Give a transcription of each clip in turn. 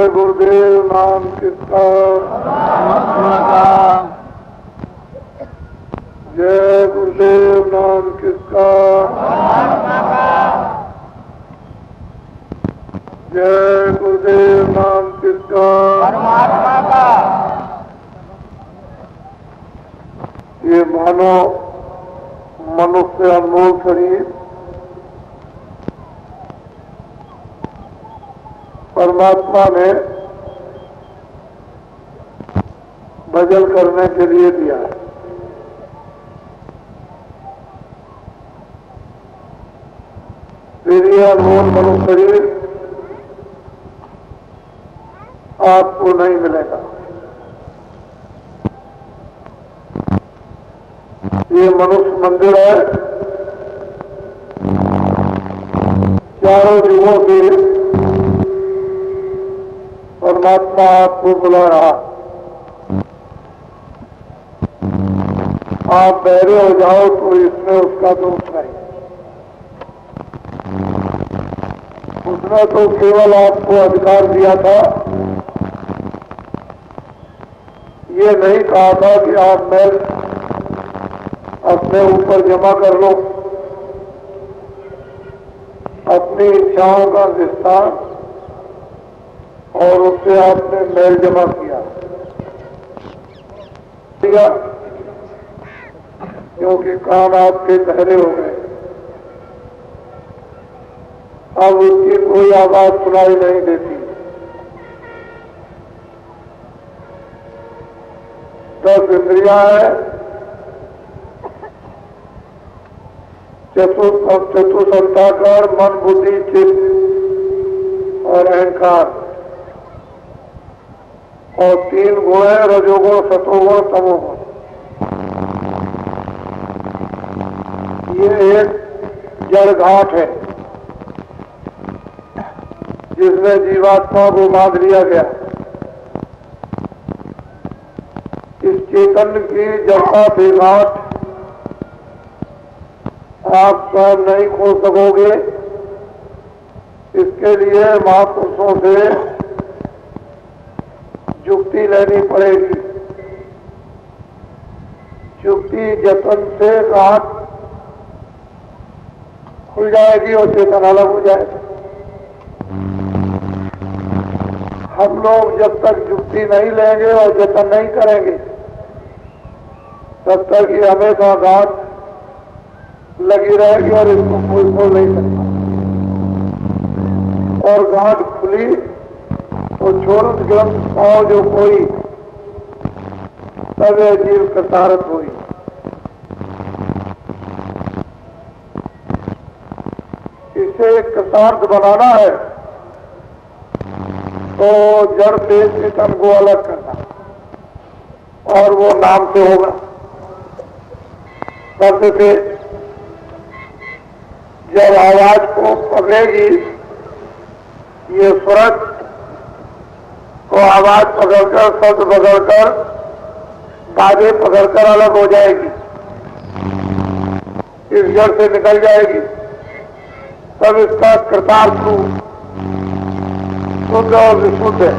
जय गुरुदेव नाम किसका, जय गुरुदेव नाम किसका, जय गुरुदेव नाम किसका, परमात्मा का। ये मानो मनुष्य अनमोल शरीर परमात्मा ने भजन करने के लिए दिया। फिर यह अनमोल मनुष्य शरीर आपको नहीं मिलेगा। ये मनुष्य मंदिर है, चारों युगों से परमात्मा आपको बुला रहा। आप बहरे हो जाओ तो इसमें उसका दोष नहीं। उसने तो केवल आपको अधिकार दिया था, ये नहीं कहा था कि आप मैल अपने ऊपर जमा कर लो, अपनी इच्छाओं का विस्तार, और उससे आपने मैल जमा किया, ठीक है? क्योंकि कान आपके बहरे हो गए। अब उसकी कोई आवाज सुनाई नहीं देती। 10 इंद्रियां हैं, चतुसंताकार, मन, बुद्धि, चित्त और अहंकार, और 3 गुण है, रजोगुण, सतोगुण, तमोगुण। ये एक जड़ घाट है जिसमें जीवात्मा को बांध लिया गया। इस चेतन की जड़ता से घाट आप स्वयं नहीं खोल सकोगे। इसके लिए महापुरुषों से युक्ति लेनी पड़ेगी। युक्ति जतन से घाट खुल जाएगी और चेतन अलग हो जाएगी। हम लोग जब तक युक्ति नहीं लेंगे और जतन नहीं करेंगे तब तक ये हमेशा घाट लगी रहेगी और इसको कोई खोल नहीं सकता। और घाट खुली तो छोड़त ग्रंथ पाओ जो कोई, तब यह जीव कृतार्थ हुई। इसे कृतार्थ बनाना है तो जड़ से चेतन को अलग करना, और वो नाम से होगा। शब्द से जब आवाज को पकड़ेगी, ये सूरज को आवाज पकड़कर, शब्द पकड़कर, बाजे पकड़कर अलग हो जाएगी, इस जड़ से निकल जाएगी। तब इसका कृतार्थ रूप शुद्ध और विशुद्ध है।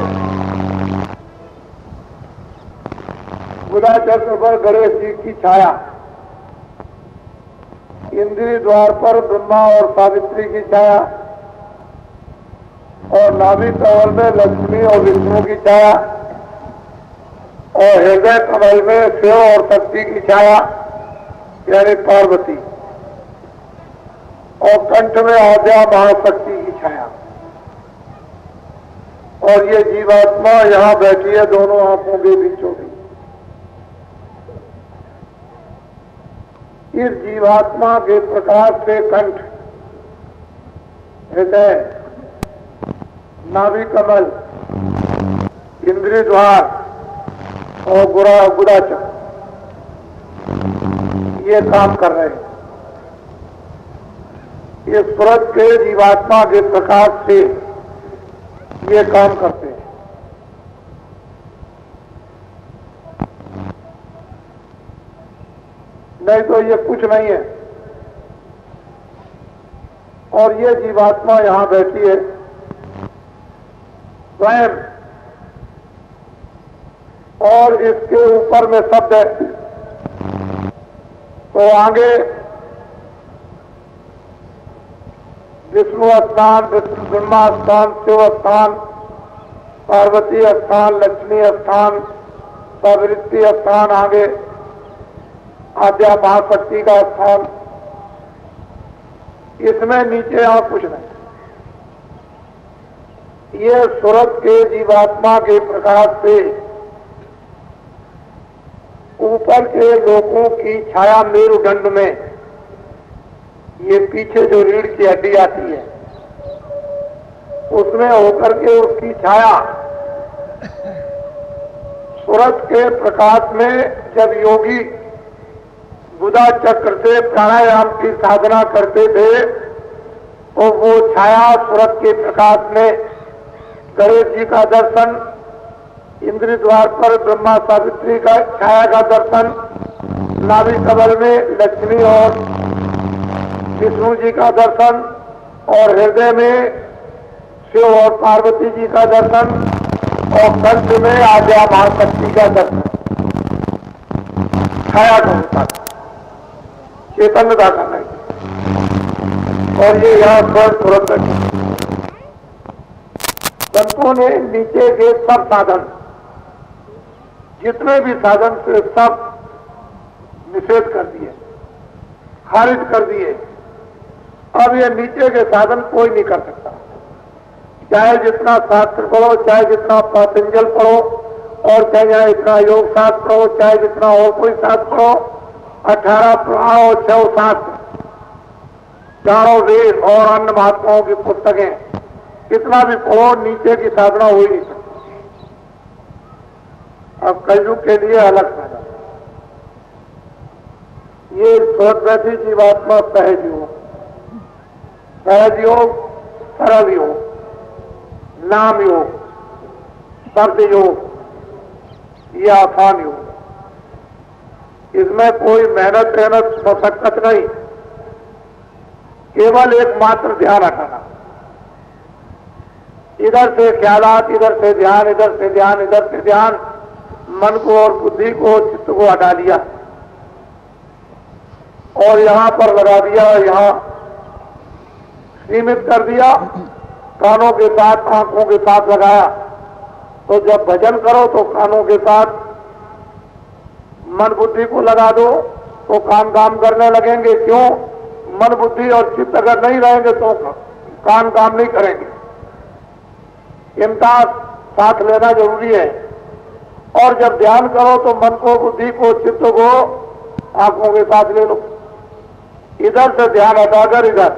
बुधा चक्र पर गणेश जी की छाया, इंद्रिय द्वार पर ब्रह्मा और सावित्री की छाया, और नाभि कमल में लक्ष्मी और विष्णु की छाया, और हृदय कमल में शिव और शक्ति की छाया यानी पार्वती, और कंठ में आद्या महाशक्ति की छाया। और ये जीवात्मा यहाँ बैठी है दोनों आंखों के बीचों बीच। इस जीवात्मा के प्रकाश से कंठ, हृदय, नाभि कमल, इंद्रिय द्वार और गुदाचक्र ये काम कर रहे हैं। ये सूरज के जीवात्मा के प्रकाश से ये काम करते हैं। नहीं तो ये कुछ नहीं है। और ये जीवात्मा यहां बैठी है, स्वयं और इसके ऊपर में शब्द है। तो आगे विष्णु स्थान, विष्णु ब्रह्मा स्थान, शिव स्थान, पार्वती स्थान, लक्ष्मी स्थान, प्रवृत्ति स्थान, आगे आद्या महाशक्ति का स्थान। इसमें नीचे आप कुछ नहीं। ये सूरत के जीवात्मा के प्रकाश से ऊपर के लोगों की छाया मेरुदंड में, ये पीछे जो रीढ़ की हड्डी आती है उसमें होकर के उसकी छाया सूरत के प्रकाश में जब योगी बुधा चक्र से प्राणायाम की साधना करते थे तो वो छाया सूरत के प्रकाश में गणेश जी का दर्शन, इंद्र द्वार पर ब्रह्मा सावित्री का छाया का दर्शन, नाभि कमल में लक्ष्मी और विष्णु जी का दर्शन और हृदय में शिव और पार्वती जी का दर्शन और कंठ में आद्या महाशक्ति का दर्शन छाया का होता था, चेतनता का नहीं। और ये यहाँ पर तुरंत संतों ने नीचे के सब साधन, जितने भी साधन से सब निषेध कर दिए, खारिज कर दिए। अब ये नीचे के साधन कोई नहीं कर सकता, चाहे जितना शास्त्र पढ़ो, चाहे जितना पतंजल पढ़ो, और चाहे इतना योग शास्त्र पढ़ो, चाहे जितना और कोई शास्त्र पढ़ो, 18 पुराण और 6 शास्त्र, चारों वेद और अन्य महात्माओं की पुस्तकें, कितना भी पढ़ो, नीचे की साधना हो ही नहीं सकती। अब कलयुग के लिए अलग साधन, ये स्वतंत्र जीवात्मा सहज योग, सहज योग, सरल योग, नाम योग, शब्द योग, ये आसान योग। इसमें कोई मेहनत मशक्कत नहीं, केवल एकमात्र ध्यान हटाना। इधर से ख्यालात, इधर से ध्यान, इधर से ध्यान, इधर से ध्यान, मन को और बुद्धि को, चित्त को हटा दिया और यहां पर लगा दिया, यहां सीमित कर दिया, कानों के साथ, आंखों के साथ लगाया। तो जब भजन करो तो कानों के साथ मन बुद्धि को लगा दो तो कान काम करने लगेंगे। क्यों? मन बुद्धि और चित्त अगर नहीं रहेंगे तो कान काम नहीं करेंगे। इनका साथ लेना जरूरी है। और जब ध्यान करो तो मन को, बुद्धि को, चित्त को आंखों के साथ ले लो। इधर से ध्यान हटाकर इधर,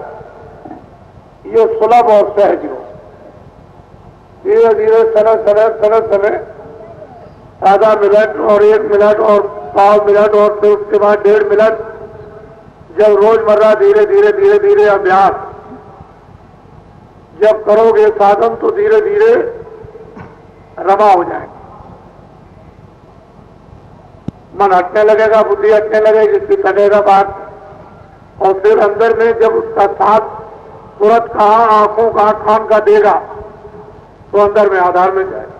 ये सुलभ और सहज हो। धीरे धीरे समय आधा मिनट और 1 मिनट और 5 मिनट और फिर उसके बाद 1.5 मिनट, जब रोजमर्रा धीरे धीरे धीरे धीरे अभ्यास जब करोगे साधन तो धीरे धीरे रमा हो जाएगा। मन हटने लगेगा, बुद्धि हटने लगेगी, फिर कटेगा बात। और फिर अंदर में जब उसका साथ सूरत का, आंखों का, कान का देगा तो अंदर में आधार मिल जाएगा।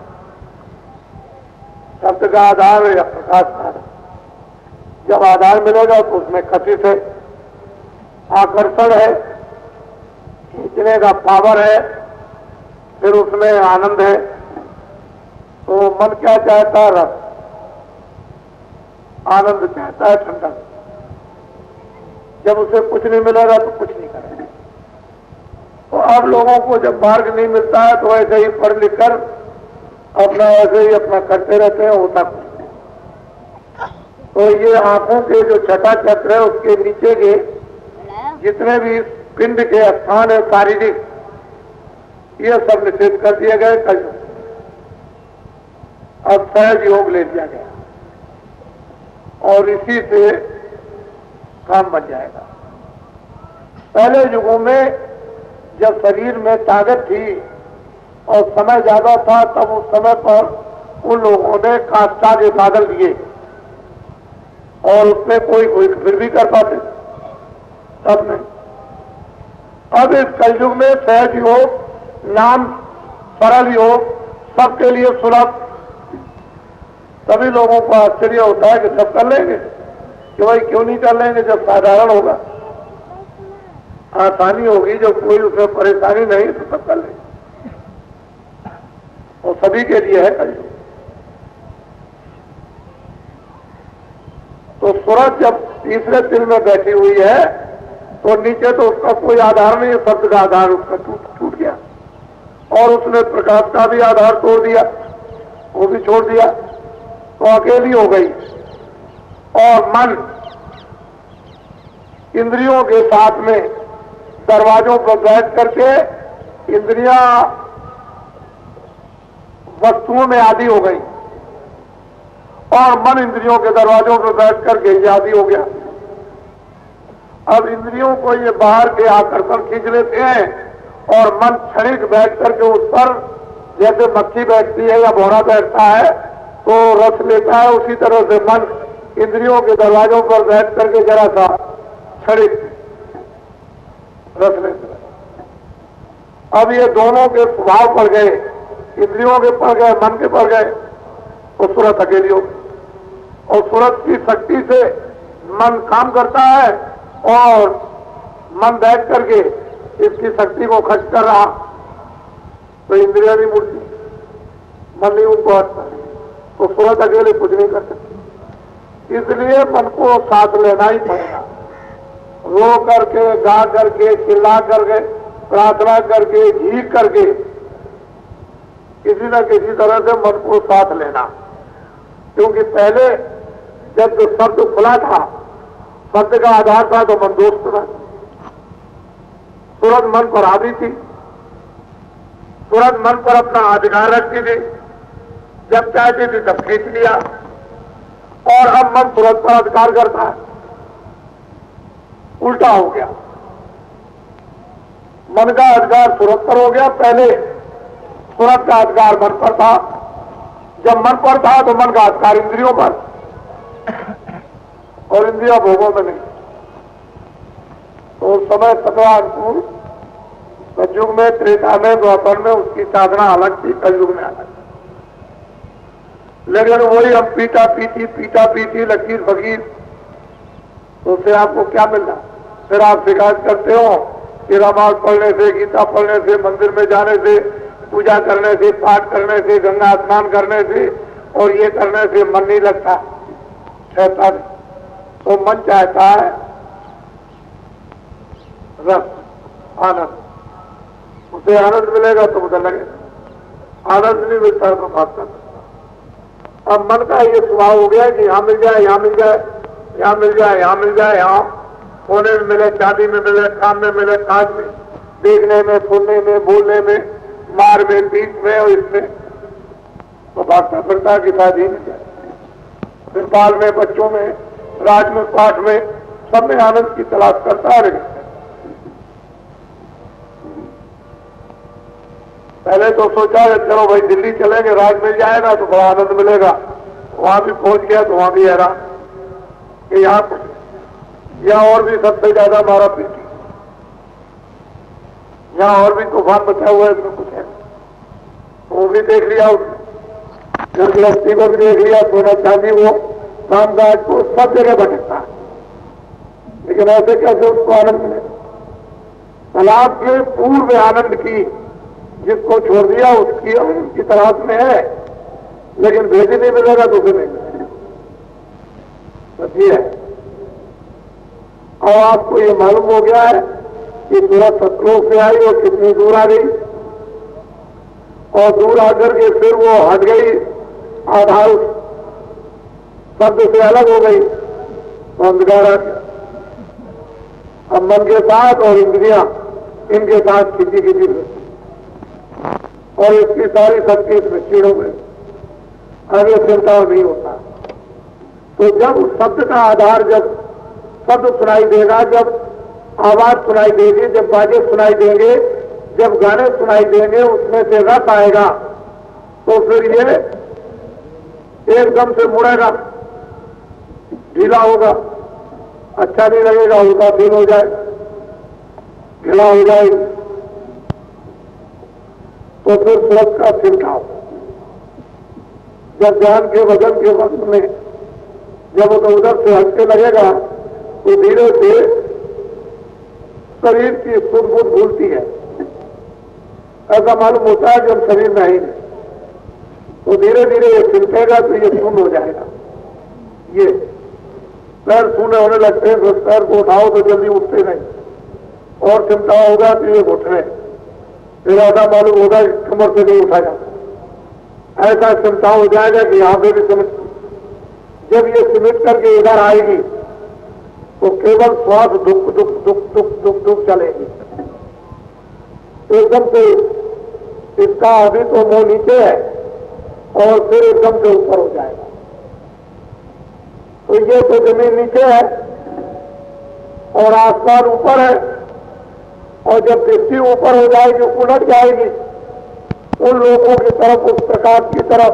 शब्द का आधार है या प्रकाश का आधार। जब आधार मिलेगा तो उसमें कशिश है, आकर्षण है, खींचने का पावर है, फिर उसमें आनंद है। तो मन क्या चाहता है? रस। आनंद चाहता है, ठंडक। जब उसे कुछ नहीं मिलेगा तो कुछ नहीं करेगा। तो अब लोगों को जब मार्ग नहीं मिलता है तो ऐसे ही पढ़ लिख कर अपना ऐसे ही अपना करते रहते हैं, होता कुछ नहीं। तो ये आंखों के जो छठा चक्र है उसके नीचे के जितने भी पिंड के स्थान है शारीरिक, ये सब निषेध कर दिए गए। कल अब सहज योग ले लिया गया और इसी से काम बन जाएगा। पहले युगों में जब शरीर में ताकत थी और समय ज्यादा था तब उस समय पर उन लोगों ने काष्ठा के साधन लिए और उसमें कोई फिर भी कर पाते, तब नहीं। अब इस कलयुग में सहज योग, नाम, सरल योग सबके लिए सुलभ, सभी लोगों को आश्चर्य होता है कि सब कर लेंगे, कि भाई क्यों नहीं कर लेंगे जब साधारण होगा, आसानी होगी, जब कोई उसमें परेशानी नहीं तो सब कर लेंगे। और सभी के लिए है कलयुग। तो सूरज जब तीसरे तिल में बैठी हुई है तो नीचे तो उसका कोई आधार नहीं है, शब्द का आधार उसका टूट गया, और उसने प्रकाश का भी आधार तोड़ दिया, वो भी छोड़ दिया, तो अकेली हो गई। और मन इंद्रियों के साथ में दरवाजों पर बैठ करके इंद्रियां वस्तुओं में आदी हो गई, और मन इंद्रियों के दरवाजों पर बैठ करके आदी हो गया। अब इंद्रियों को ये बाहर के आकर्षण खींच लेते हैं, और मन क्षणिक बैठ करके उस पर, जैसे मक्खी बैठती है या भौरा बैठता है तो रस लेता है, उसी तरह से मन इंद्रियों के दरवाजों पर बैठ करके जरा सा क्षणिक रस लेता है। अब ये दोनों के स्वभाव पड़ गए, इंद्रियों के पड़ गए, मन के पड़ गए, तो सूरत अकेली हो गई। और सूरत की शक्ति से मन काम करता है, और मन बैठ करके इसकी शक्ति को खर्च कर रहा, तो इंद्रिया नहीं मुड़ती, मन नहीं उनको हटता, तो सूरत अकेले कुछ नहीं कर सकती। इसलिए मन को साथ लेना ही पड़ेगा, रो करके, गा करके, चिल्ला करके, प्रार्थना करके, झीक करके, किसी न किसी तरह से मन को साथ लेना। क्योंकि पहले जब जो शब्द खुला था, शब्द का आधार था, तो मन दोस्त था, सूरत मन पर हावी थी, सूरत मन पर अपना अधिकार रखती थी, जब चाहती थी तब खींच लिया। और अब मन सूरत पर अधिकार करता है, उल्टा हो गया, मन का अधिकार सूरत पर हो गया। पहले सूरत का अधिकार मन पर था, जब मन पर था तो मन का अधिकार इंद्रियों पर, और इंद्रिया भोगों में नहीं। तो समय सदा अनुकूल, कलयुग में, त्रेता में, द्वापर में उसकी साधना अलग थी, कलयुग में अलग। लेकिन वही हम पीटा पीटी लकीर फकीर, तो उससे आपको क्या मिल रहा? फिर आप शिकायत करते हो कि रामायण पढ़ने से, गीता पढ़ने से, मंदिर में जाने से, पूजा करने से, पाठ करने से, गंगा स्नान करने से और ये करने से मन नहीं लगता, कहता नहीं। तो मन चाहता है रस, आनंद, उसे आनंद मिलेगा तो उधर लगेगा, आनंद नहीं मिलता है तो भागता। अब मन का ये स्वभाव हो गया कि यहां मिल जाए, यहां मिल जाए, यहां मिल जाए, यहां मिल जाए, यहां सोने में मिले, चांदी में मिले, काम में मिले, काज में, देखने में, सुनने में, बोलने में, मार में, पीठ में और इसमें, तो भागता फिरता कि शादी मिल जाए। फिर बाल में, बच्चों में, राज में, पाठ में, सब में आनंद की तलाश करता है। पहले तो सोचा चलो भाई दिल्ली चलेंगे, राज मिल जाएगा तो बड़ा आनंद मिलेगा, वहां भी पहुंच गया तो वहां भी हैरान कि यहाँ और भी सबसे ज्यादा मारा पीटी, यहाँ और भी तूफान बचा हुआ है, इसमें कुछ है वो भी देख लिया, गृहस्थी को भी देख लिया, सोना चांदी वो कामकाज को सब जगह भटकता है। लेकिन ऐसे कैसे उसको आनंद मिलेगा? तालाब के पूर्व आनंद की जिसको छोड़ दिया उसकी उनकी तलाश में है, लेकिन भेजे नहीं मिलेगा तो उसे नहीं मिलेगा, बस ये है। और आपको ये मालूम हो गया है कि सूरत सतलोक से आई और कितनी दूर आ गई, और दूर आकर के फिर वो हट गई, आधार शब्द से अलग हो गई, तो अंधकार आ गया। अब मन के साथ और इंद्रियां इनके साथ खिंची और इसकी सारी शक्ति इसमें क्षीण हो गई, आगे चिंताओं नहीं होता। तो जब शब्द का आधार, जब शब्द सुनाई देगा, जब आवाज सुनाई देगी, जब बाजे सुनाई देंगे, जब गाने सुनाई देंगे, उसमें से रस आएगा, तो फिर ये एकदम से मुड़ेगा, ढीला होगा, अच्छा नहीं लगेगा, उल्टा फील हो जाए, ढीला हो जाएगी, तो फिर सूरत का छिड़काव। जब ध्यान के वजन के वक्त में जब वो उधर से हटके लगेगा तो धीरे से शरीर की सुध बुध भूलती है। ऐसा मालूम होता है जब शरीर में ही नहीं, तो धीरे धीरे ये चिंतेगा तो ये शून्य हो जाएगा। ये पैर शून्य होने लगते हैं, तो पैर को उठाओ तो जल्दी उठते नहीं, और चिंता होगा तो ये उठ रहे, फिर ऐसा मालूम होगा कि कमर से नहीं उठा जाता। ऐसा चिंता हो जाएगा कि यहां पे भी सिमट, जब ये सिमट करके इधर आएगी तो केवल श्वास दुख दुख दुख दुख दुख दुख चलेगी। एकदम से इसका अभी तो मुंह नीचे है और फिर एकदम से ऊपर हो जाएगा। तो ये तो जमीन नीचे है और आसमान ऊपर है, और जब दृष्टि ऊपर हो जाएगी, उलट जाएगी उन लोगों की तरफ, उस प्रकाश की तरफ,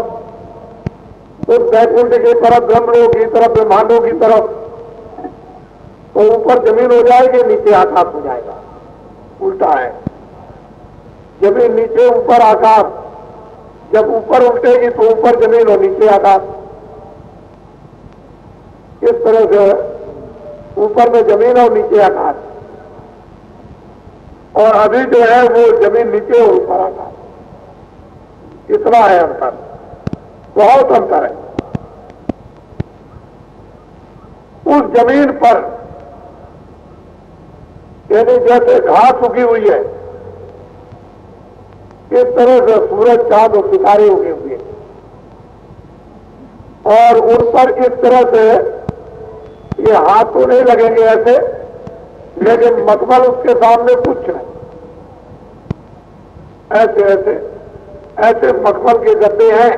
उस वैकुंठ की तरफ, ब्रह्मलोक की तरफ, ब्रह्मांडों की तरफ, तो ऊपर जमीन हो जाएगी, नीचे आकाश हो जाएगा। उल्टा है, जमीन नीचे ऊपर आकाश, जब ऊपर उल्टेगी तो ऊपर जमीन और नीचे आकाश। इस तरह से ऊपर में जमीन और नीचे आकाश, और अभी जो है वो जमीन नीचे और ऊपर आकाश, इतना है अंतर, बहुत अंतर है। उस जमीन पर यानी जैसे घास उगी हुई है, इस तरह से सूरज चांद और सितारे उगे हुए हैं, और उन पर इस तरह से ये हाथ तो नहीं लगेंगे ऐसे, लेकिन मखमल उसके सामने कुछ नहीं, ऐसे ऐसे ऐसे मखमल के गद्दे हैं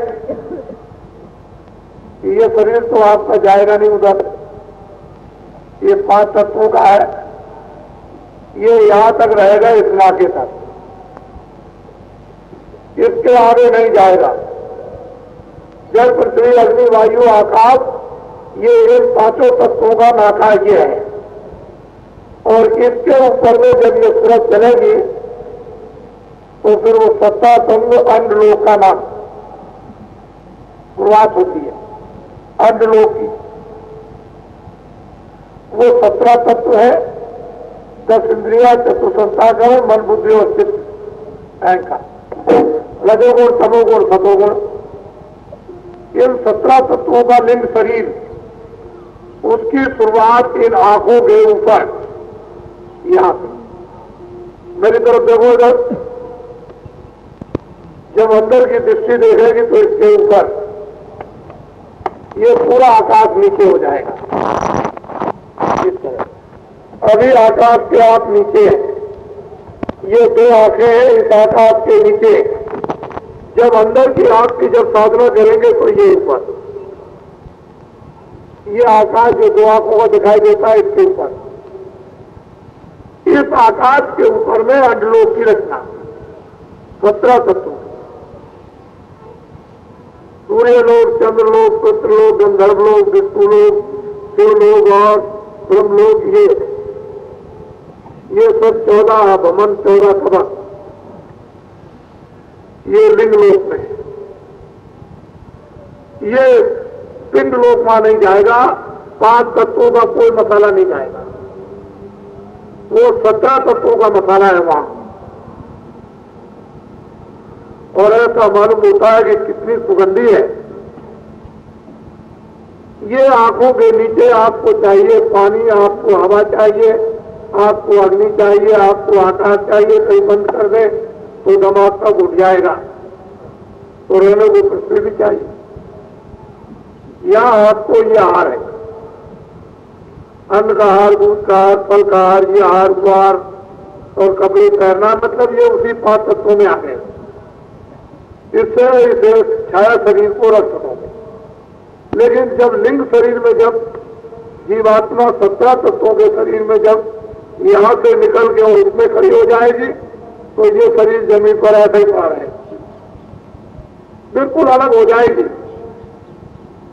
कि ये शरीर तो आपका जाएगा नहीं उधर। ये 5 तत्वों का है, ये यहां तक रहेगा, इस नाके तक, इसके आगे नहीं जाएगा। जल पृथ्वी अग्नि वायु आकाश, ये इन 5 तत्वों का नाका ये है, और इसके ऊपर में जब ये सूरज चलेगी तो फिर वो 7 तत्व अंडलोक का नाम शुरुआत होती है, अंडलोक की। वो 17 तत्व है, 10 इंद्रिया, चतुसंताकरण, मन बुद्धि और चित्त, अहंकार, रजोगुण तमोगुण सतोगुण। इन 17 तत्वों का लिंग शरीर, उसकी शुरुआत इन आंखों के ऊपर, यहां से मेरी तरफ देखो इधर, जब अंदर की दृष्टि देखेगी तो इसके ऊपर ये पूरा आकाश नीचे हो जाएगा, इस तरह। अभी आकाश के आप नीचे हैं, ये 2 आंखें हैं इस आकाश के नीचे। जब अंदर की आंख की जब साधना करेंगे तो ये ऊपर, ये आकाश जो 2 आंखों को दिखाई देता है, इसके ऊपर, इस आकाश के ऊपर में अंडलोक की रचना, 17 तत्वों, सूर्यलोक, चंद्रलोक, पितृलोक, गंधर्वलोक, विष्णुलोक, शिवलोक और ब्रह्मलोक, ये सब 14 भवन, 14 कवच, ये लिंग लोक में। ये पिंड लोक वहां नहीं जाएगा, 5 तत्वों का कोई मसाला नहीं जाएगा, वो 17 तत्वों का मसाला है वहां। और ऐसा मालूम होता है कि कितनी सुगंधी है। ये आंखों के नीचे आपको चाहिए पानी, आपको हवा चाहिए, आपको अग्नि चाहिए, आपको आकाश चाहिए, कहीं बंद कर दे तो दिमाग तक उठ जाएगा, तो रहने को पृथ्वी भी चाहिए। यहाँ आपको ये आहार है, अन्न का आहार, दूध का आहार, फल का आहार, ये आहार, गुआर और कपड़े पहनना, मतलब ये उसी 5 तत्वों में आ गए। इससे इसे छाया शरीर को रख सकोगे। लेकिन जब लिंग शरीर में, जब जीवात्मा 17 तत्वों के शरीर में जब यहां से निकल के और इसमें खड़ी हो जाएगी, तो ये शरीर जमीन पर ऐसे ही पड़ा रहेगा, बिल्कुल अलग हो जाएगी,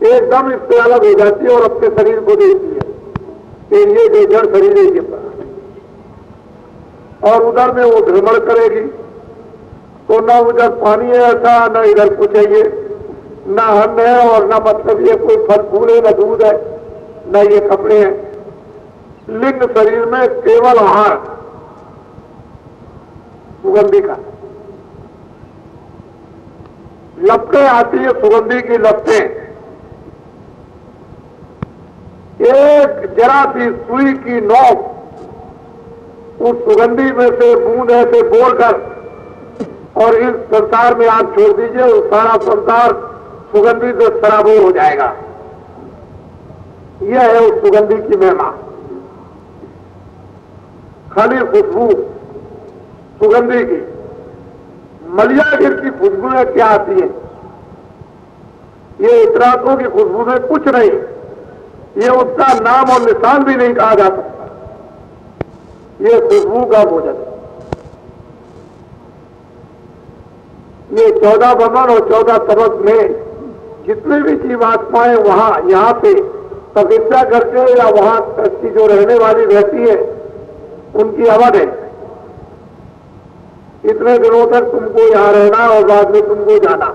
एकदम इससे अलग हो जाती है और अपने शरीर को देखती है कि ये बेजड़ शरीर है ये पर, और उधर में वो भ्रमण करेगी, तो न उधर पानी है ऐसा, न इधर कुछ है, ये न अन्न है और न मतलब ये कोई फल फूल है, न दूध है, न ये कपड़े हैं। लिंग शरीर में केवल आहार सुगंधी का। लपटें आती है सुगंधी की लपटें, एक जरा सी सुई की नोक उस सुगंधी में से बूंद ऐसे बोलकर और इस संसार में आप छोड़ दीजिए, वो सारा संसार सुगंधी से सराबोर हो जाएगा। यह है उस सुगंधी की महिमा। खाली खुशबू सुगंधी की, मलियागिर की खुशबू में क्या आती है? ये इतरातों की खुशबू में कुछ नहीं, ये उसका नाम और निशान भी नहीं कहा जा सकता। ये खुशबू का भोजन। ये 14 भवन और 14 तपस में जितने भी जीवात्माएं वहां यहां पे तपस्या करके या वहां की जो रहने वाली रहती है उनकी अवध है। इतने दिनों तक तुमको यहां रहना और बाद में तुमको जाना।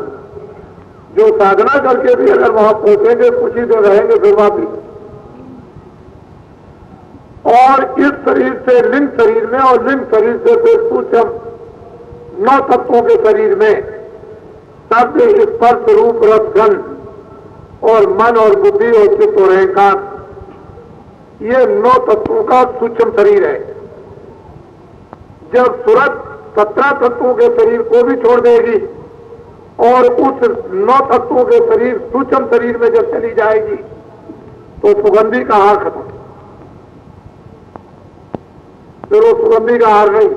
जो साधना करके भी अगर वहां पहुंचेंगे कुछ ही दिन रहेंगे फिर वापिस। और इस शरीर से लिंग शरीर में और लिंग शरीर से फिर सूक्ष्म 9 तत्वों के शरीर में शब्द स्पर्श रूप रस गंध और मन और बुद्धि और चित्त और अहंकार, ये 9 तत्वों का सूक्ष्म शरीर है। जब सूरत 17 तत्वों के शरीर को भी छोड़ देगी और उस 9 तत्वों के शरीर सूक्ष्म शरीर में जब चली जाएगी तो सुगंधी का हार खत्म। फिर वो सुगंधी का हार नहीं,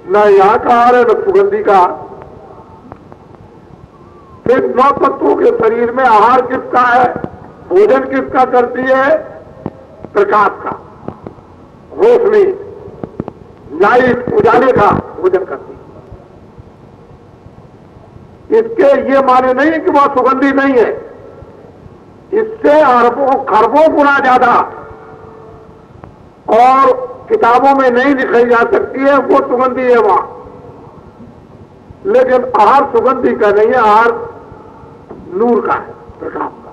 न यहां का हार है न सुगंधी का हार। फिर 9 तत्वों के शरीर में आहार किसका है? भोजन किसका करती है? प्रकाश का, रोशनी, लाइट, उजाले का भोजन करती है। इसके ये माने नहीं कि वह सुगंधी नहीं है, इससे अरबों खरबों गुना ज्यादा और किताबों में नहीं लिखाई जा सकती है वो सुगंधी है वहां। लेकिन आहार सुगंधी का नहीं है, आहार नूर का है, प्रकाश का।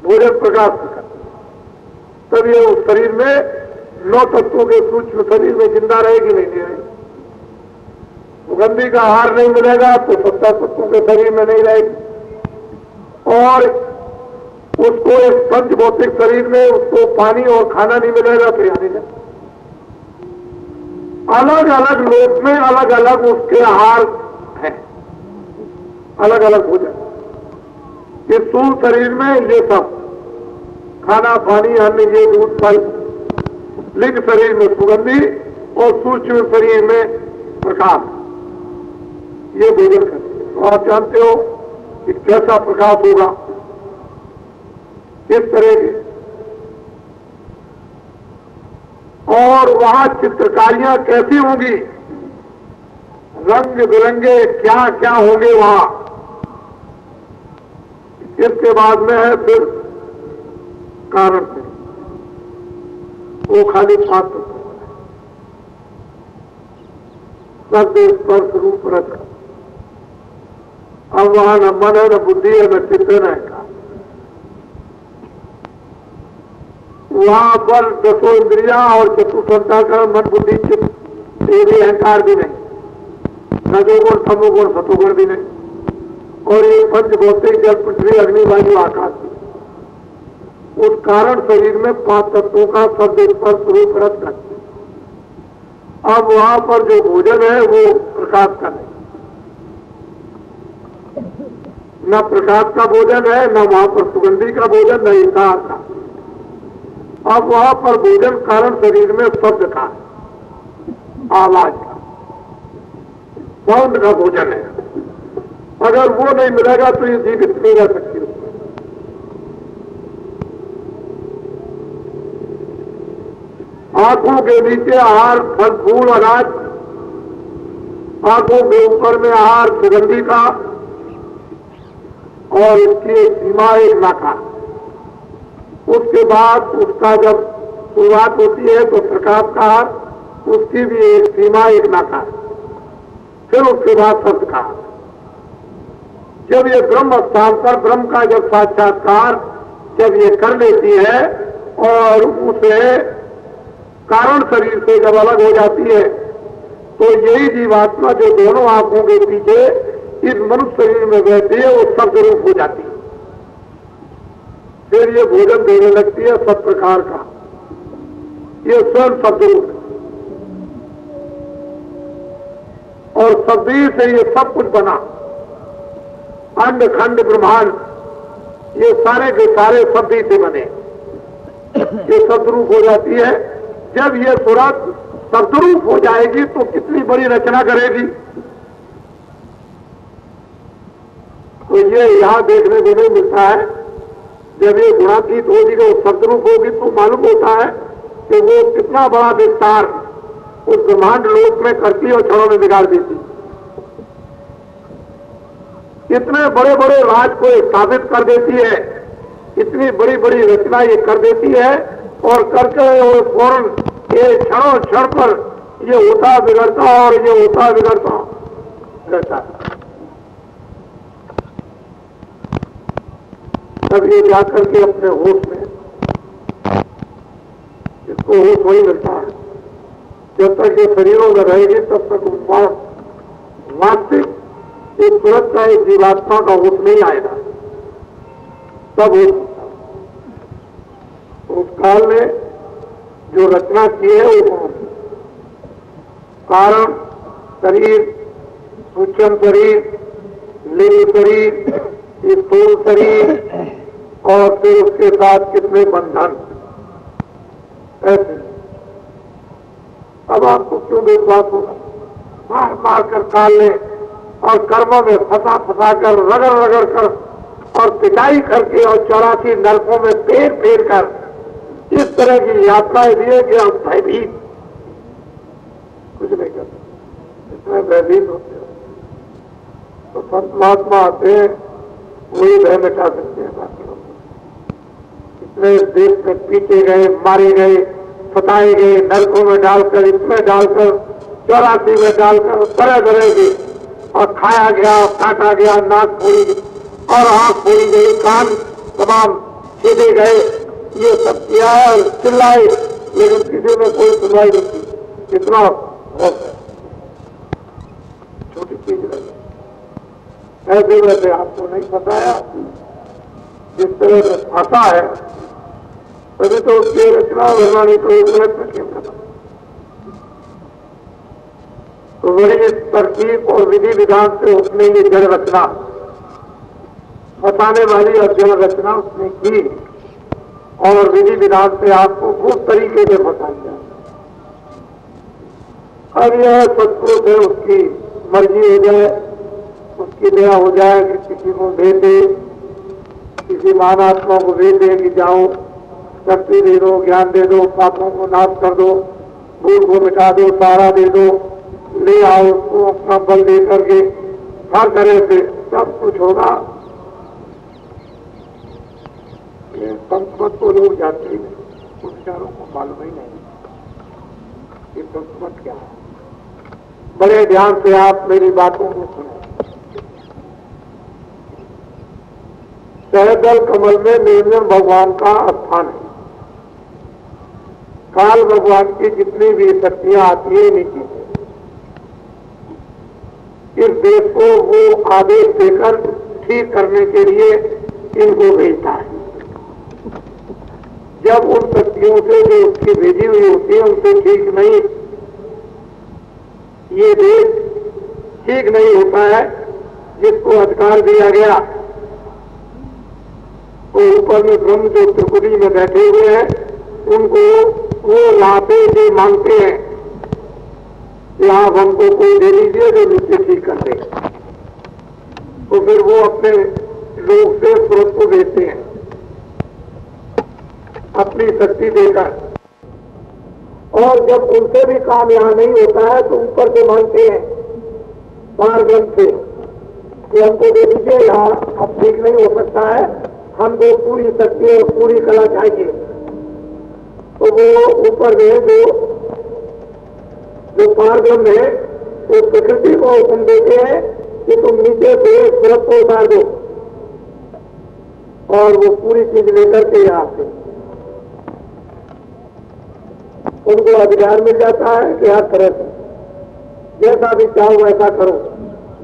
भोजन प्रकाश का। तब ये उस शरीर में 9 तत्वों के सूक्ष्म शरीर में जिंदा रहेगी नहीं रहेगी। सुगंधी का आहार नहीं मिलेगा तो 17 तत्वों के शरीर में नहीं रहेगी। और उसको इस पंच भौतिक शरीर में उसको पानी और खाना नहीं मिलेगा तो यहां नहीं जाए। अलग अलग लोक में अलग अलग उसके आहार हैं, अलग अलग भोजन। इस स्थूल शरीर में ये सब खाना पानी अन्न ये दूध फल, लिंग शरीर में सुगंधी और सूक्ष्म शरीर में प्रकाश, ये भोजन करते। तो आप जानते हो कि कैसा प्रकाश होगा इस तरह के। और वहां चित्रकारियां कैसी होंगी, रंग बिरंगे क्या क्या होंगे वहां। इसके बाद में है फिर कारण से वो खाली पात्र शब्द स्पर्श रूप रस। अब वहां न मन है न बुद्धि है न चित्त है न। वहां पर 10 इंद्रियां और चतुर्थंतःकरण मन बुद्धि चित्त भी अहंकार भी नहीं, रजोगुण तमोगुण सतोगुण भी नहीं। और ये पंच भौतिक जल पृथ्वी अग्नि वायु आकाश, उस कारण शरीर में 5 तत्वों का शब्द स्पर्श रूप रस करते। अब वहां पर जो भोजन है वो प्रकाश का नहीं, न प्रकाश का भोजन है, न वहां पर सुगंधी का भोजन, न इंकार का। अब वहां पर भोजन कारण शरीर में शब्द का, आवाज का, साउंड का भोजन है। अगर वो नहीं मिलेगा तो ये जीवित नहीं रह सकती। आंखों के नीचे आहार फल फूल अनाज, आंखों के ऊपर में आहार सुगंधी का और इसकी सीमा एक नाका। उसके बाद उसका जब शुरुआत होती है तो प्रकाश का हार, उसकी भी एक सीमा एक नाका। फिर उसके बाद शब्द का, जब ये ब्रह्म स्थानांतर ब्रह्म का जब साक्षात्कार जब ये कर लेती है और उसे कारण शरीर से जब अलग हो जाती है, तो यही जीवात्मा जो दोनों आंखों के पीछे इस मनुष्य शरीर में बैठी है वो शब्द रूप हो जाती है। फिर ये भोजन देने लगती है सब प्रकार का, ये स्वयं शब्द रूप है और शब्द से ये सब कुछ बना। अंड खंड ब्रह्मांड ये सारे के सारे शब्द से बने, ये शब्दरूप हो जाती है। जब ये सूरत शब्दरूप हो जाएगी तो कितनी बड़ी रचना करेगी। तो ये यहां देखने को नहीं मिलता है। जब ये गुणातीत होगी तो शब्दरूप होगी तो मालूम होता है कि वो कितना बड़ा विस्तार उस ब्रह्मांड लोक में करती है और क्षणों में बिगाड़ देती। इतने बड़े बड़े राज को स्थापित कर देती है, इतनी बड़ी बड़ी रचना ये कर देती है और करके वो फौरन ये क्षणों क्षण पर ये होता बिगड़ता और ये होता बिगड़ता रहता है। तब ये जाकर के अपने होश में, इसको होश वही मिलता है। जब तक ये शरीरों में रहेगी तब तक वास्तविक एक सूरत का एक जीवात्मा का होश नहीं आएगा। तब उस काल में जो रचना की है वो कारण शरीर, सूक्ष्म शरीर, लिंग शरीर, स्थूल शरीर और फिर उसके साथ कितने बंधन, ऐसे। अब आपको क्यों विश्वास होगा? मार मार कर काल ने और कर्मों में फंसा फंसा कर रगड़ रगड़ कर और पिटाई करके और 84 नरकों में फेर फेर कर इस तरह की यात्राएं दिए कि हम भयभीत कुछ नहीं करते, इतने भयभीत होते हो। तो संत महात्मा आते हैं, वही भय मिटा सकते हैं बाकी लोग। इतने देश में पीटे गए, मारे गए, फताए गए, नरकों में डालकर, इसमें डालकर, 84 में डालकर, तरह तरह की, और खाया गया, काटा गया, नाक फोड़ी और आंख फोड़ी गई, कान तमाम छेदे गए, ये सब किया और चिल्लाए, लेकिन किसी में कोई सुनवाई नहीं की। इतना छोटी चीज रही। ऐसे वैसे आपको नहीं बताया, जिस तरह से फंसा है तभी तो उसकी रचना भरना नहीं तो एक में क्यों करना। तो बड़ी तरकीब और विधि विधान से उसने ये जड़ रचना, फंसाने वाली और जड़ रचना उसने की और विधि विधान से आपको खूब तरीके से फंसा दिया। अब यह सत्पुरुष है, उसकी मर्जी हो जाए, उसकी दया हो जाए कि किसी को भेज दे, किसी महानात्मा को भेज दे कि जाओ शक्ति दे दो, ज्ञान दे दो, पापों को नाश कर दो, भूल को मिटा दो, सहारा दे दो, ले आओ उसको अपना बल दे करके, हर तरह से सब कुछ होगा। संस्कृत को लोग जानते ही नहीं, उन विचारों को मालूम ही नहीं कि संस्कृत क्या है। बड़े ध्यान से आप मेरी बातों को सुने। सहजल कमल में निर्मल भगवान का स्थान है। काल भगवान की जितनी भी शक्तियां आती है नीचे से, इस देश को वो आदेश देकर ठीक करने के लिए इनको भेजता है। जब उन शक्तियों से जो उसकी भेजी हुई होती है उनसे ठीक नहीं, ये देश ठीक नहीं होता है, जिसको अधिकार दिया गया, तो ऊपर में ब्रह्म जो त्रिपुरी में बैठे हुए हैं उनको वो लाते से मांगते हैं कि आप हमको कोई दे लीजिए जो नीचे ठीक कर दे। तो फिर वो अपने लोग से स्रोत को देते हैं अपनी शक्ति देकर, और जब उनसे भी काम यहाँ नहीं होता है तो ऊपर से मांगते हैं पारगम से कि हमको दे दीजिए, यहाँ अब ठीक नहीं हो सकता है, हमको पूरी शक्ति और पूरी कला चाहिए। तो वो ऊपर में जो पारगम है वो प्रकृति को हुक्म देते हैं कि तुम नीचे से सूरत को उतार दो और वो पूरी चीज लेकर के यहां से उनको अधिकार मिल जाता है कि हर तरह से जैसा भी चाहो वैसा करो,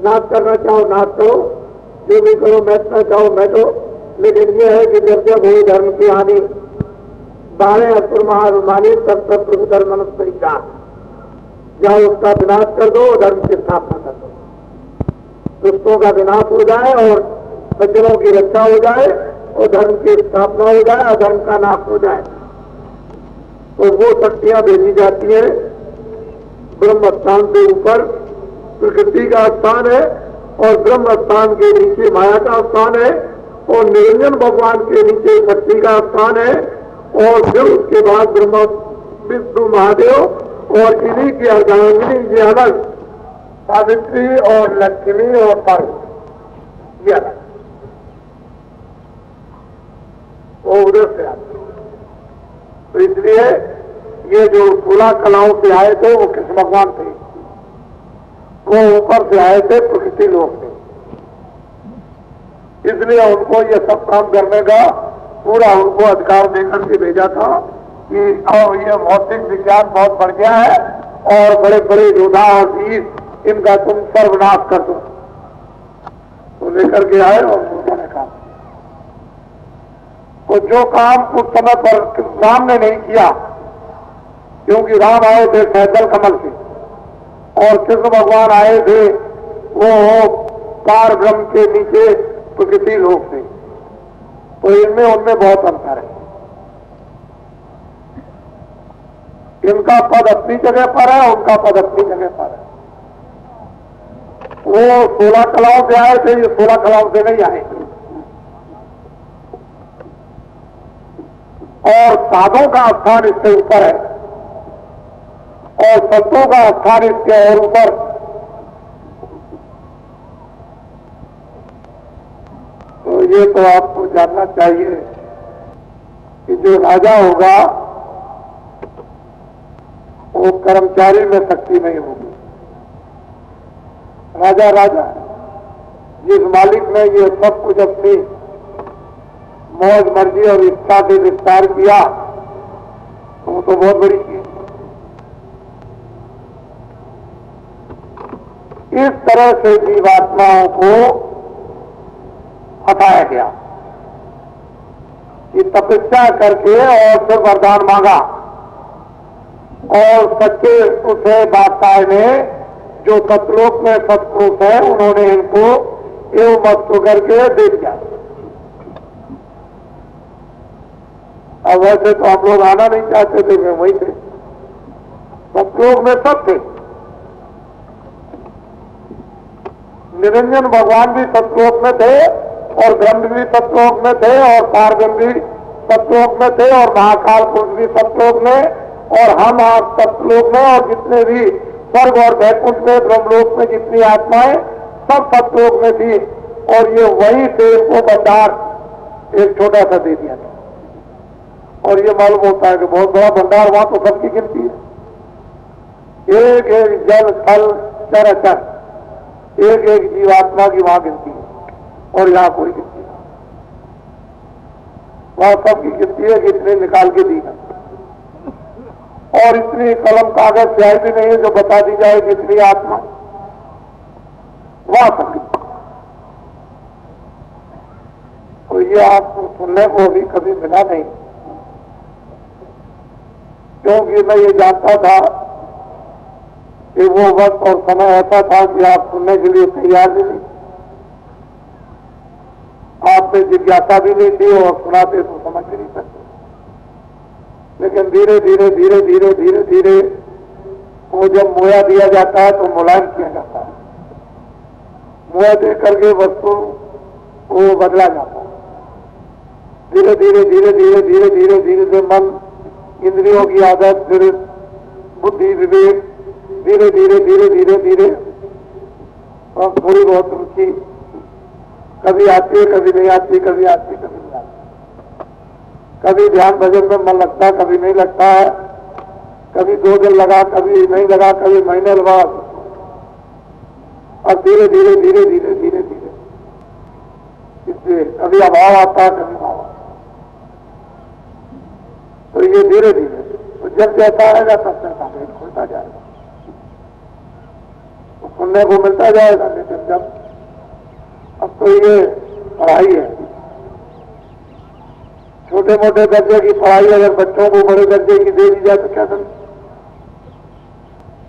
नाच करना चाहो नाच करो, जो भी करो, बैठना चाहो बैठो। लेकिन यह है कि जब जब हुई धर्म की हानि 12 असुर महाभिमानी तब तब प्रभु धर्म मनुष्य का जाओ उसका विनाश कर दो, धर्म की स्थापना कर दो, दुष्टों का विनाश हो जाए और सज्जनों की रक्षा हो जाए और धर्म की स्थापना हो जाए, अधर्म का नाश हो जाए। तो वो शक्तियां भेजी जाती हैं ब्रह्म स्थान से ऊपर, प्रकृति का स्थान है और ब्रह्म स्थान के नीचे माया का स्थान है और निरंजन भगवान के नीचे शक्ति का स्थान है और फिर उसके बाद ब्रह्म विष्णु महादेव और इन्हीं की अर्धांगिनी ये अलग, सावित्री और लक्ष्मी और पार्वती ये अलग, वो उधर से आते। तो इसलिए ये जो 16 कलाओं से आए थे वो कृष्ण भगवान थे, वो ऊपर से आए थे प्रकृति लोक से, इसलिए उनको ये सब काम करने का पूरा उनको अधिकार देकर के भेजा था कि ये भौतिक विज्ञान बहुत बढ़ गया है और बड़े बड़े योद्धा और वीर इनका तुम सर्वनाश कर दो। तो लेकर के आए और उन्होंने काम, तो जो काम उस समय पर राम ने नहीं किया, क्योंकि राम आए थे सैदल कमल से और कृष्ण भगवान आए थे वो पार ब्रह्म के नीचे प्रकृति लोक से, तो इनमें उनमें बहुत अंतर है। इनका पद अपनी जगह पर है, उनका पद अपनी जगह पर है। वो 16 कलाओं से आए थे, ये 16 कलाओं से नहीं आए। और साधों का स्थान इससे ऊपर है और संतों का स्थान इसके और ऊपर। तो ये तो आपको जानना चाहिए कि जो राजा होगा वो कर्मचारी में शक्ति नहीं होगी। राजा राजा जिस मालिक ने ये सब कुछ अपनी मौज मर्जी और इच्छा से विस्तार किया तो वो तो बहुत बड़ी चीज। इस तरह से जीवात्माओं को हटाया गया कि तपस्या करके और फिर वरदान मांगा और सच्चे उसे बादशाह ने जो सतलोक में सतपुरुष है उन्होंने इनको एवं वस्तु करके दे दिया। अब वैसे तो हम लोग आना नहीं चाहते थे, वे वही थे, सतलोक में सब थे। निरंजन भगवान भी सतलोक में थे और ब्रह्म भी सतलोक में थे और पार्वती भी सतलोक में थे और महाकाल पुरुष भी सतलोक में और हम आप सतलोक में और जितने भी स्वर्ग और वैकुंठ में ब्रह्मलोक में जितनी आत्माएं सब सतलोक में थी और ये वही थे। इनको भंडार एक छोटा सा दे दिया था और ये मालूम होता है कि बहुत बड़ा भंडार वहां तो सबकी गिनती है। एक एक जल थल चराचर एक एक जीवात्मा की वहां गिनती है और यहां कोई गिनती नहीं। वहां सबकी गिनती है कि इतने निकाल के दी है और इतनी कलम कागज स्याही भी नहीं है जो बता दी जाए कि इतनी आत्मा वहां सबकी। तो ये आपको सुनने को भी कभी मिला नहीं, क्योंकि मैं ये जानता था कि वो वक्त और समय ऐसा था कि आप सुनने के लिए तैयार भी नहीं, आप में जिज्ञासा भी नहीं थी और सुनाते तो समझ भी नहीं सकते। लेकिन धीरे धीरे धीरे धीरे धीरे धीरे वो जब मोया दिया जाता है तो मुलायम किया जाता है। मोया दे करके वस्तु को बदला जाता है। धीरे धीरे धीरे धीरे धीरे धीरे धीरे धीरे मन इंद्रियों की आदत, फिर बुद्धि विवेक, धीरे धीरे धीरे धीरे धीरे और थोड़ी बहुत रुचि कभी आती है कभी नहीं आती, कभी आती कभी नहीं आती। कभी ध्यान भजन में मन लगता है कभी नहीं लगता है, कभी 2 दिन लगा कभी नहीं लगा, कभी महीने लगा। और धीरे धीरे धीरे धीरे धीरे धीरे इससे कभी अभाव आता है, कभी भाव आता है। तो ये धीरे धीरे तो जब जैसा आएगा तब तक भेद खुलता जाएगा, तो सुनने को मिलता जाएगा। लेकिन जब अब तो ये पढ़ाई है, छोटे मोटे दर्जे की पढ़ाई अगर बच्चों को बड़े दर्जे की दे दी जाए तो क्या करें?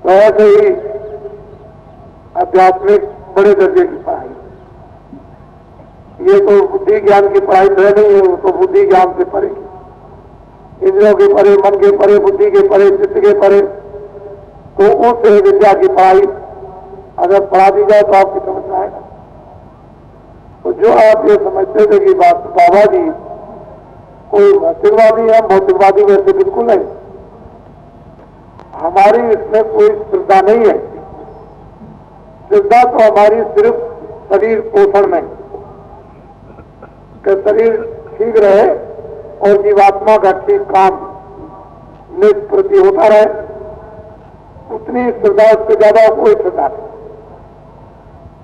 तो ऐसे ही आध्यात्मिक बड़े दर्जे की पढ़ाई, ये तो बुद्धि ज्ञान की पढ़ाई तो नहीं है, वो तो बुद्धि ज्ञान से पढ़ेगी, इंद्रियों के परे, मन के परे, बुद्धि के परे, चित्त के परे। तो उस विद्या की पढ़ाई अगर पढ़ा दी जाए तो आपकी समझ में आएगा। तो जो आप ये समझते थे कि बाबा जी कोई भौतिकवादी है, भौतिकवादी वैसे बिल्कुल नहीं, हमारी इसमें कोई श्रद्धा नहीं है। श्रद्धा तो हमारी सिर्फ शरीर पोषण में, कि शरीर ठीक रहे और जीवात्मा का ठीक काम निष्प्रति होता रहे, उतनी श्रद्धा, उससे ज्यादा कोई श्रद्धा नहीं।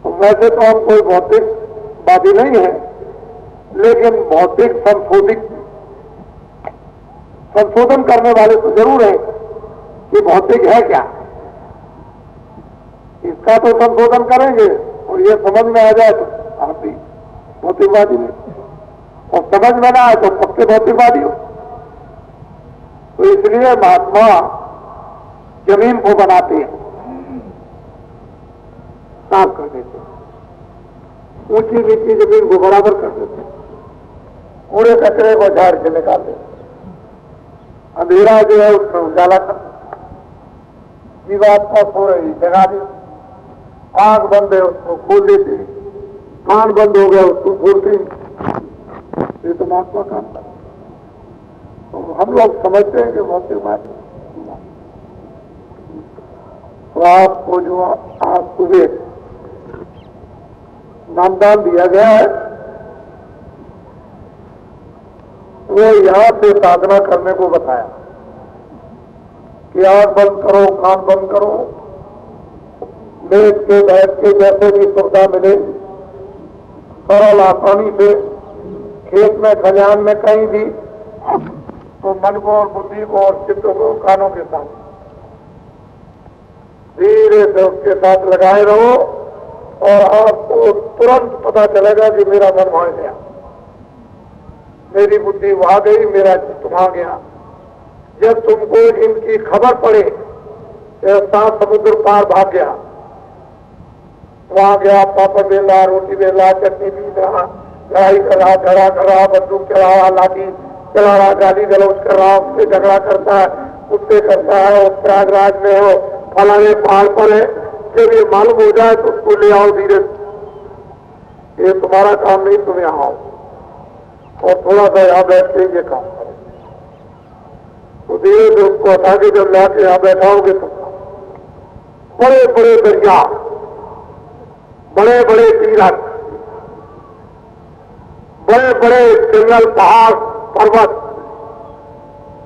तो वैसे तो हम कोई भौतिकवादी नहीं है, लेकिन भौतिक संशोधन करने वाले तो जरूर है कि भौतिक है क्या, इसका तो संशोधन करेंगे और ये समझ में आ जाए तो आप भी भौतिकवादी नहीं, और समझ में ना आए तो पक्के भौतिकवादी हो। तो इसलिए महात्मा जमीन को बनाते हैं, साफ कर देते हैं, ऊंची नीची जमीन को बराबर कर देते हैं, कूड़े कचरे को झाड़ के निकाल देते, अंधेरा जो है उसको उजाला कर, जीवात्मा सो रही जगा दी, आंख बंद है उसको खोल देते, कान बंद हो गया उसको खोलते, ये तो महात्मा काम था। तो हम लोग समझते हैं कि भौतिकवादी। तो आपको जो आज सुबह नामदान दिया गया है, वो यहां से साधना करने को बताया कि आंख बंद करो, कान बंद करो, लेट के बैठ के जैसे भी सुविधा मिले, सरल आसानी से, खेत में खलिहान में कहीं भी, तो मन को और बुद्धि को और चित्त को कानों के साथ धीरे से उसके साथ लगाए रहो, और आपको तुरंत पता चलेगा कि मेरा मन वहां गया, मेरी बुद्धि वहां गई, मेरा चित्त वहां गया। जब तुमको इनकी खबर पड़े, 7 समुद्र पार भाग गया, वहां गया, पापड़ बेला, रोटी बेला, चटनी पीस रहा, लड़ाई कर रहा, झगड़ा कर रहा, बंदूक चला रहा, लाठी चला रहा, गाली गलौज कर रहा, उससे झगड़ा करता है, उससे करता है, और प्रयागराज में हो, फलाने पहाड़ पर है, जब ये मालूम हो जाए तो उसको ले आओ धीरे, ये तुम्हारा काम नहीं, तुम यहाँ आओ और थोड़ा सा यहाँ बैठ के ये काम करो। तो धीरे से उसको हटा के जब लाके यहाँ बैठाओगे तो बड़े बड़े दरिया, बड़े बड़े तीरथ, बड़े बड़े जंगल, पहाड़, पर्वत,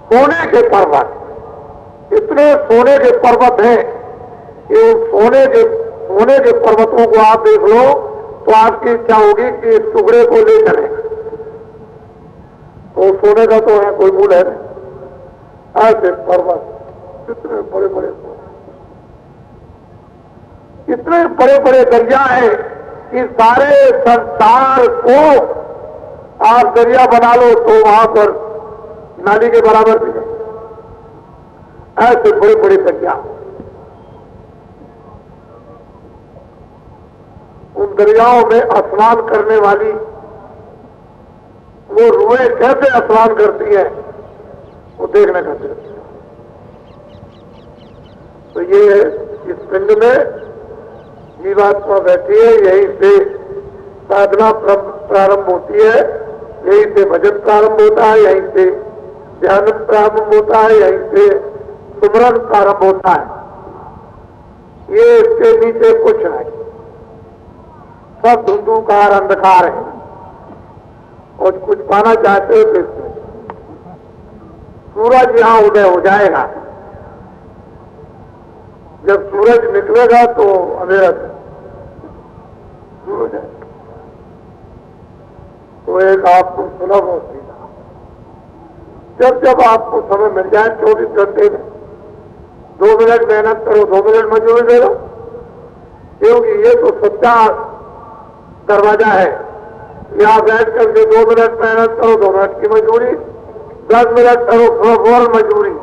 सोने के पर्वत, इतने सोने के पर्वत हैं कि सोने के पर्वतों को आप देख लो तो आपकी इच्छा होगी कि इस टुकड़े को ले चले। तो सोने का तो है कोई मूल है नहीं, ऐसे पर्वत, इतने बड़े बड़े, इतने बड़े बड़े दरिया हैं कि सारे संसार को आप दरिया बना लो तो वहां पर नाली के बराबर भी है, ऐसे बड़े बड़े दरिया। उन दरियाओं में स्नान करने वाली वो रूहें कैसे स्नान करती हैं, वो देखने का दृश्य। तो ये इस पिंड में जीवात्मा बैठी है, यहीं से साधना प्रारंभ होती है, यहीं से भजन प्रारंभ होता है, यहीं से ध्यान प्रारंभ होता है, यहीं से सुमरन प्रारंभ होता है। ये इसके नीचे कुछ नहीं, सब धुंधुकार अंधकार है, और कुछ पाना चाहते हो तो इसमें सूरज यहां उदय हो जाएगा, जब सूरज निकलेगा तो अंधेरा, तो एक आपको सुलभ और सीधा। जब जब आपको समय मिल जाए 24 घंटे में 2 मिनट मेहनत करो, 2 मिनट मजदूरी दे दो, क्योंकि ये तो सच्चा दरवाजा है। यहां बैठ करके 2 मिनट मेहनत करो, 2 मिनट की मजदूरी, 10 मिनट करो फौरन मजदूरी,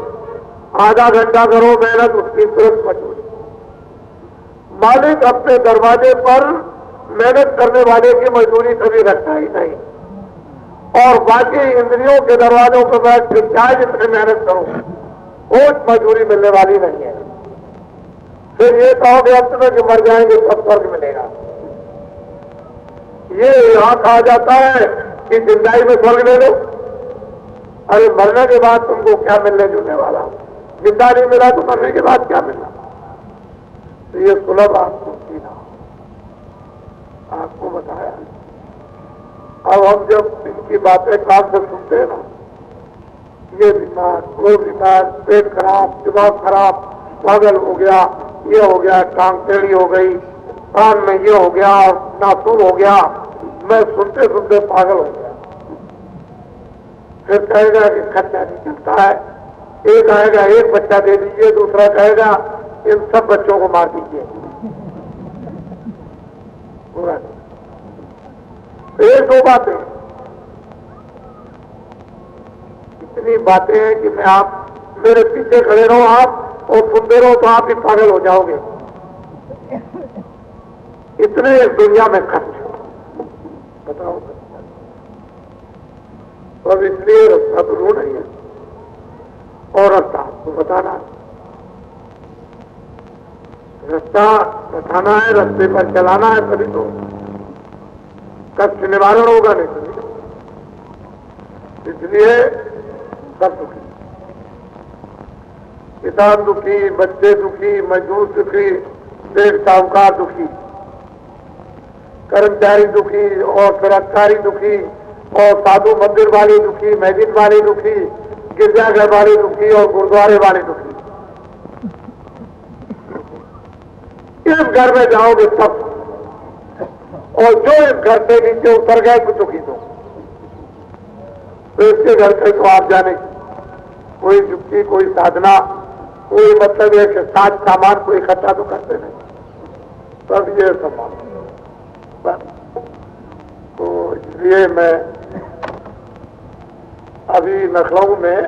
आधा घंटा करो मेहनत, उसकी तुरंत मजदूरी। मालिक अपने दरवाजे पर मेहनत करने वाले की मजदूरी कभी रखता ही नहीं, और बाकी इंद्रियों के दरवाजों पर बैठ के चाहे जितनी मेहनत करो कोई मजदूरी मिलने वाली नहीं है। फिर ये कहोगे अंत में कि मर जाएंगे तब स्वर्ग मिलेगा। ये यहां कहा जाता है कि जिंदगी में स्वर्ग ले लो। अरे मरने के बाद तुमको क्या मिलने जुलने वाला? जिंदा नहीं मिला तो मरने के बाद क्या मिलना? तो ये सुलभ आपको सीधा आपको बताया। अब हम जब इनकी बातें कान से सुनते हैं ना, ये बीमार, वो बीमार, पेट खराब, दिमाग खराब, पागल हो गया, ये हो गया, टांग टेढ़ी हो गई, कान में ये हो गया, नासूर हो गया, मैं सुनते सुनते पागल हो गया। फिर कहेगा कि खर्चा नहीं चलता है, एक आएगा एक बच्चा दे दीजिए, दूसरा कहेगा इन सब बच्चों को मार दीजिए। ये 2 बातें, इतनी बातें हैं कि मैं आप मेरे पीछे खड़े रहो आप और सुनते रहो तो आप ही पागल हो जाओगे। इतने इस दुनिया में खर्च बताओ। तो अब इसलिए रास्ता तो ढूंढ रही है और रास्ता आपको बताना है, रास्ता बताना है, रास्ते पर चलाना है, तभी तो कष्ट निवारण होगा, नहीं तो। इसलिए सब दुखी, किसान दुखी, बच्चे दुखी, मजदूर दुखी, सेठ साहूकार दुखी, कर्मचारी दुखी, और फिर अधिकारी दुखी, और साधु मंदिर वाले दुखी, मस्जिद वाले दुखी, गिरजाघर वाले दुखी, और गुरुद्वारे वाले दुखी। इस घर में जाओगे तब, और जो इस घर से नीचे उतर गए तो दुखी तो इसके घर से तो आप जाने कोई युक्ति, कोई साधना, कोई मतलब है कि साज सामान को इकट्ठा तो करते नहीं, तब ये सम्मान। तो इसलिए मैं अभी लखनऊ में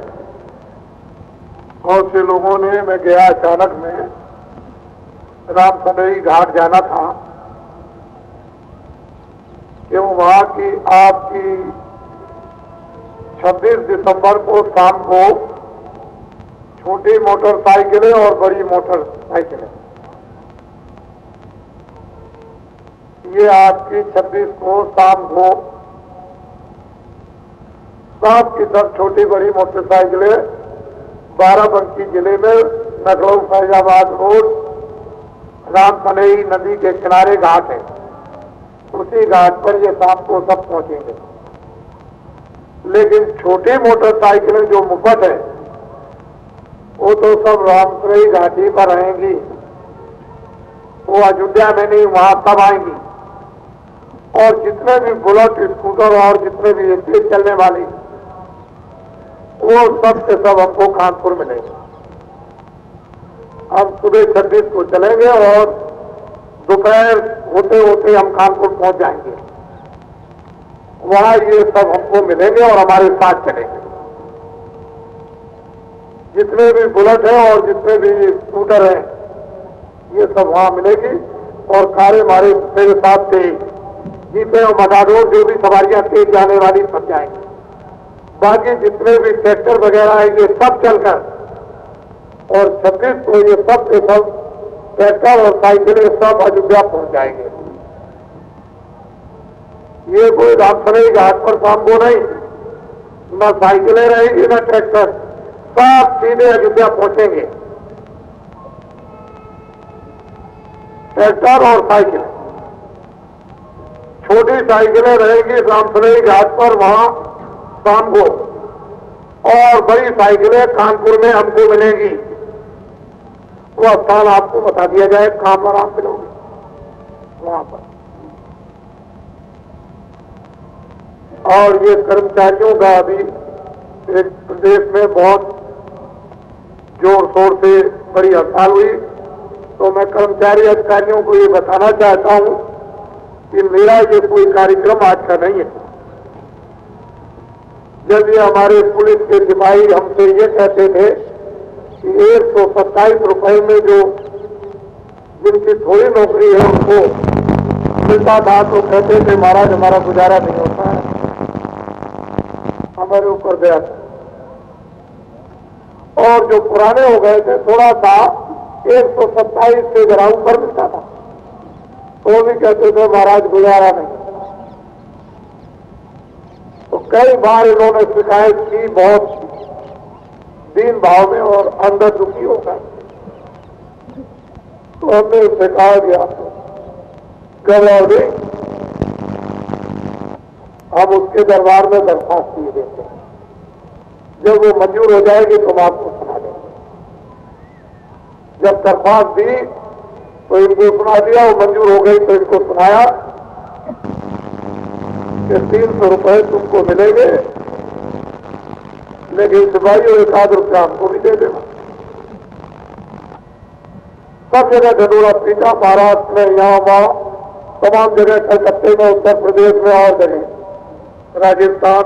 बहुत से लोगों ने, मैं गया अचानक में, रामसनई घाट जाना था, क्यों वहां की आपकी 26 दिसंबर को शाम को छोटी मोटरसाइकिलें और बड़ी मोटरसाइकिलें, ये आपकी 26 को शाम को सात की सब छोटी बड़ी मोटरसाइकिलें बाराबंकी जिले में लखनऊ फैजाबाद रोड रामसनई नदी के किनारे घाट है, उसी घाट पर ये शाम को सब पहुंचेंगे। लेकिन छोटी मोटरसाइकिलें जो मुफ्त है वो तो सब रामसनई घाटी पर रहेंगी, वो अयोध्या में नहीं, वहां सब आएंगी। और जितने भी बुलेट, स्कूटर और जितने भी तेज चलने वाले, वो सब के सब हमको कानपुर मिलेंगे। हम सुबह 26 को चलेंगे और दोपहर होते होते हम कानपुर पहुंच जाएंगे। वहां ये सब हमको मिलेंगे और हमारे साथ चलेंगे। जितने भी बुलेट है और जितने भी स्कूटर है, ये सब वहां मिलेगी। और कारे मारे मेरे साथ थे, जीपे और मटाडोर जो भी सवारियां तेज जाने वाली सब जाएंगी। बाकी जितने भी ट्रैक्टर वगैरह है ये सब चलकर, और 26 को ये सब के सब ट्रैक्टर और साइकिलें सब अयोध्या पहुंच जाएंगे। ये कोई रामसनई घाट पर शाम को नहीं, न साइकिलें रहेगी न ट्रैक्टर, सब सीधे अयोध्या पहुंचेंगे, ट्रैक्टर और साइकिल। छोटी साइकिलें रहेंगी रामसनई घाट पर वहां शाम को, और बड़ी साइकिलें कानपुर में हमको मिलेंगी। वो स्थान आपको बता दिया जाए कहां पर आप मिलोगे, वहां पर। और ये कर्मचारियों का अभी एक प्रदेश में बहुत जोर शोर से बड़ी हड़ताल हुई, तो मैं कर्मचारी अधिकारियों को ये बताना चाहता हूं कि मेरा ये कोई कार्यक्रम आज का नहीं है। जब ये हमारे पुलिस के सिपाही हमसे ये कहते थे कि 127 रुपए में जो जिनकी थोड़ी नौकरी है उनको मिलता था, तो कहते थे महाराज हमारा गुजारा नहीं होता है, हमारे ऊपर गया था। और जो पुराने हो गए थे थोड़ा सा 127 से जरा ऊपर मिलता था, तो भी कहते थे महाराज गुजारा नहीं। तो कई बार इन्होंने शिकायत की, बहुत दीन भाव में और अंदर दुखी होकर, तो हमने उससे कहा गया गौरव हम उसके दरबार में दरखास्त दिए देते हैं, जब वो मंजूर हो जाएगी तो हम आपको सुना देंगे। जब दरखास्त दी तो इनको सुना दिया, वो मंजूर हो गई तो इनको सुनाया कि 300 रुपए तुमको मिलेंगे, लेकिन सिपाही और 1 रुपया हमको भी दे देना। सब जगह ढंढूरा पीटा, महाराष्ट्र में, यहाँ वहां तमाम जगह, कलकत्ते में, उत्तर प्रदेश में और जगह, राजस्थान।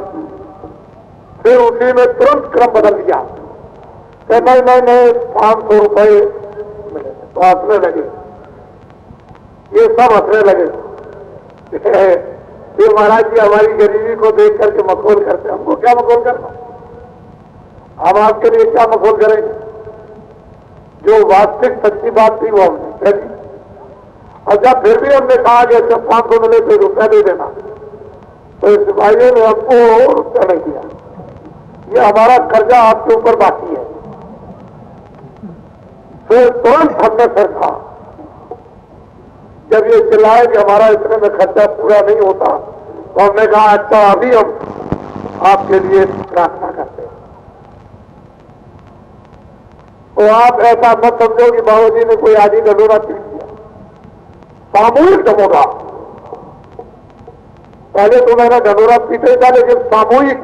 फिर उसी में तुरंत क्रम बदल दिया कि नहीं 500 रुपए मिले, तो हंसने लगे, ये सब हंसने लगे। फिर महाराज जी हमारी गरीबी को देख करके मखौल करते, हमको क्या मखौल करना, हम आपके लिए क्या मखौल करेंगे। जो वास्तविक सच्ची बात थी वो हमने कह दी। और जब फिर भी हमने कहा कि जब 500 मिले तो रुपया दे देना, तो सिपाहियों ने हमको रुपया नहीं दिया, ये हमारा कर्जा आपके ऊपर बाकी है। फिर तुरंत हमने फिर कहा, जब ये चिल्लाए कि हमारा इतने में खर्चा पूरा नहीं होता, तो हमने कहा अच्छा अभी हम आपके लिए प्रार्थना करते हैं। तो आप ऐसा मत समझो कि बाबूजी ने कोई आदि ढंढूरा पीट दिया, सामूहिक ढंढूरा। पहले तो मैंने ढंढूरा पीटे था, लेकिन सामूहिक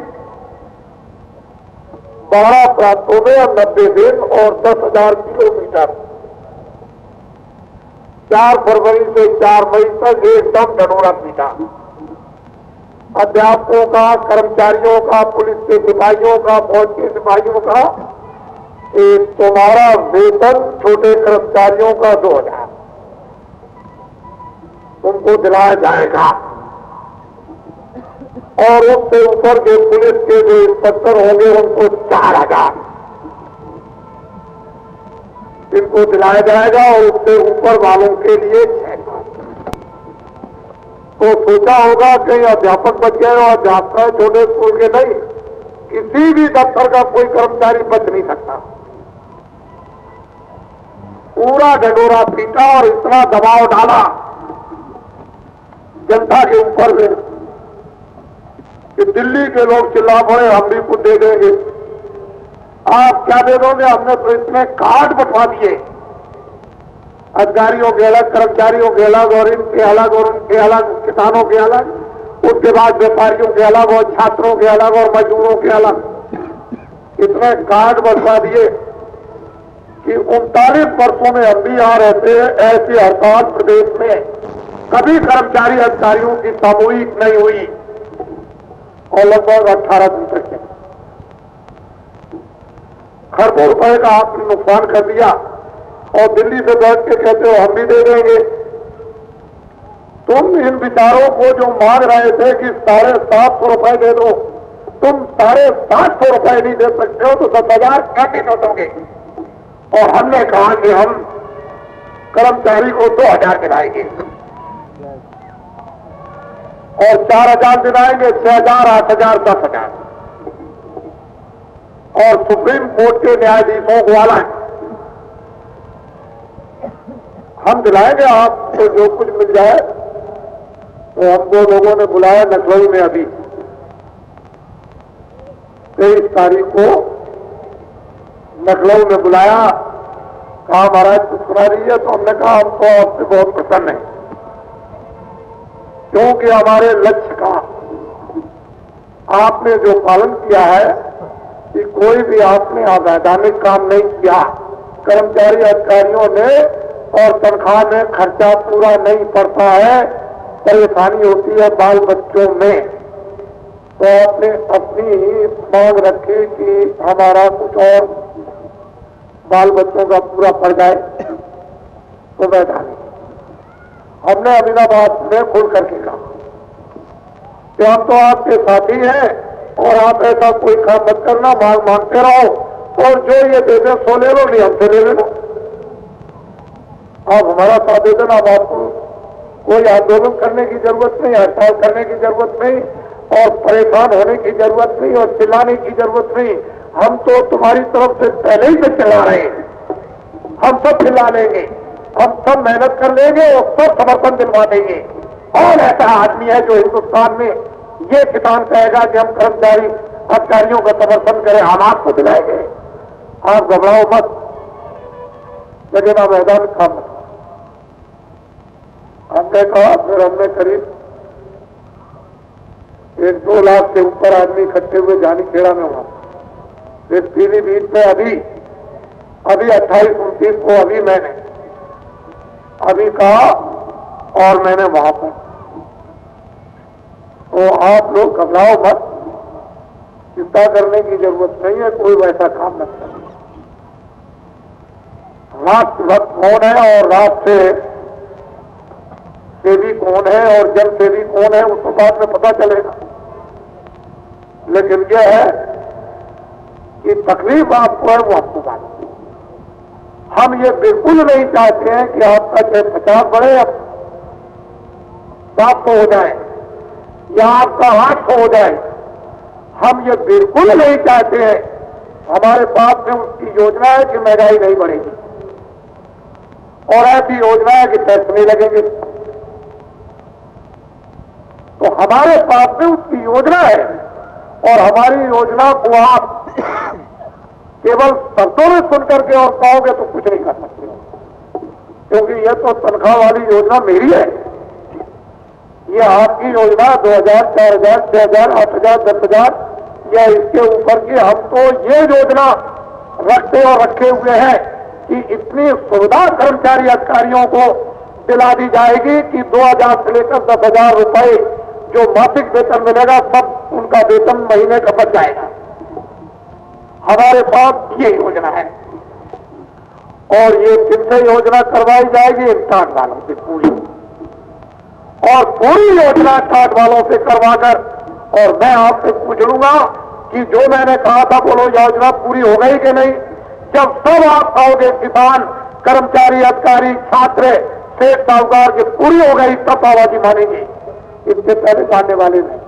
12 प्रांतों में और 90 दिन और 10,000 किलोमीटर, 4 फरवरी से 4 मई तक एकदम ढंढूरा पीटा। अध्यापकों का, कर्मचारियों का, पुलिस के सिपाहियों का, फौज के सिपाहियों का, तुम्हारा वेतन छोटे कर्मचारियों का 2,000 तुमको दिलाया जाएगा, और उससे ऊपर के पुलिस के जो इंस्पेक्टर होंगे उनको 4,000 इनको दिलाया जाएगा, और उससे ऊपर वालों के लिए 6,000। तो सोचा होगा कहीं अध्यापक बच गए, और अध्यापक छोटे स्कूल के नहीं, किसी भी दफ्तर का कोई कर्मचारी बच नहीं सकता। पूरा ढंढूरा पीटा और इतना दबाव डाला जनता के ऊपर में कि दिल्ली के लोग चिल्ला पड़े हम भी कुछ दे देंगे। आप क्या दे दोगे, हमने तो इतने कार्ड बंटवा दिए, अधिकारियों के अलग, कर्मचारियों के अलग, और इनके अलग, और उनके अलग, किसानों के अलग, उसके बाद व्यापारियों के अलग, और छात्रों के अलग, और मजदूरों के अलग। इतने कार्ड बंटवा दिए कि 39 वर्षों में हम भी यहाँ रहते हैं, ऐसी हड़ताल प्रदेश में कभी कर्मचारी अधिकारियों की सामूहिक नहीं हुई, और लगभग 18 दिन तक चली। खरबों रुपए का आपने नुकसान कर दिया, और दिल्ली से बैठ के कहते हो हम भी दे देंगे। तुम इन विचारों को जो मांग रहे थे कि 750 रुपए दे दो, तुम 750 रुपए नहीं दे सकते हो, तो 10,000 कैसे दे दोगे। और हमने कहा कि हम कर्मचारी को 2,000 दिलाएंगे, और 4,000 दिलाएंगे, 6,000, 8,000, 10,000, और सुप्रीम कोर्ट के न्यायाधीशों को अलग हम दिलाएंगे। आपको जो कुछ मिल जाए। तो हमको लोगों ने बुलाया लखनऊ में, अभी 23 तारीख को लखनऊ में बुलाया, कहा महाराज कुछ सुना रही है। तो हमने कहा हम तो आपसे बहुत प्रसन्न हैं, क्योंकि हमारे लक्ष्य का आपने जो पालन किया है कि कोई भी आपने अवैधानिक काम नहीं किया, कर्मचारी अधिकारियों ने और तनख्वाह में खर्चा पूरा नहीं पड़ता है, परेशानी होती है बाल बच्चों में, तो आपने अपनी ही मांग रखी कि हमारा कुछ और बाल बच्चों का पूरा पड़ जाए, तो वैधानिक। हमने अमीनाबाद में खुल करके कहा कि हम तो आपके साथी हैं और आप ऐसा कोई काम मत करना, मांगते रहो और जो ये दे दे सो ले लो, नहीं हमसे ले लेना, आप हमारा साथ दे देना, अब आपको कोई आंदोलन करने की जरूरत नहीं, हड़ताल करने की जरूरत नहीं और परेशान होने की जरूरत नहीं और चिल्लाने की जरूरत नहीं। हम तो तुम्हारी तरफ से पहले ही से चिल्ला रहे हैं, हम सब चिल्ला लेंगे, हम सब मेहनत कर लेंगे और सब समर्थन दिलवा देंगे। और ऐसा आदमी है जो हिंदुस्तान में ये किसान कहेगा कि हम कर्मचारी अधिकारियों का समर्थन करें, हम आपको दिलाएंगे, आप घबराओ मत, लेकिन आप मैदान काम मत। हमने कहा, फिर हमने करीब 1-2 लाख से ऊपर आदमी इकट्ठे हुए जानी खेड़ा में हुआ। फिर पीलीभीत में अभी 28-29 को अभी कहा और मैंने वहां पर, तो आप लोग घबराओ मत, चिंता करने की जरूरत नहीं है, कोई वैसा काम मत करें। राष्ट्र भक्त कौन है और राष्ट्र सेवी कौन है और जन सेवी कौन है उसको बाद में पता चलेगा, लेकिन यह है कि तकलीफ आपको है वो आपको बात। हम ये बिल्कुल नहीं चाहते हैं कि आपका चाहे 50 बढ़े या 700 हो जाए या आपका 800 हो जाए, हम ये बिल्कुल नहीं चाहते हैं। हमारे पास में उसकी योजना है कि महंगाई नहीं बढ़ेगी और ऐसी योजना है कि टैक्स नहीं लगेंगे, तो हमारे पास में उसकी योजना है और हमारी योजना को आप केवल शब्दों में सुन करके और कहोगे तो कुछ नहीं कर सकते हो, क्योंकि यह तो तनख्वाह वाली योजना मेरी है, ये आपकी योजना 2000, 4000, 6000, 8000, 10,000 या इसके ऊपर की। हम तो ये योजना रखते और रखे हुए हैं कि इतनी सुविधा कर्मचारी अधिकारियों को दिला दी जाएगी कि 2000 से लेकर 10,000 रुपए जो मासिक वेतन मिलेगा सब उनका वेतन महीने का बच जाएगा। हमारे पास ये योजना है और ये किनसे योजना करवाई जाएगी? इन कार्ड वालों से पूरी, और पूरी योजना कार्ड वालों से करवाकर, और मैं आपसे पूछ लूंगा कि जो मैंने कहा था बोलो योजना पूरी हो गई कि नहीं? जब सब आप कहोगे किसान, कर्मचारी, अधिकारी, छात्र, सेठ, साहूकार की पूरी हो गई तब आवाजी मानेंगे, इससे पहले मानने वाले नहीं।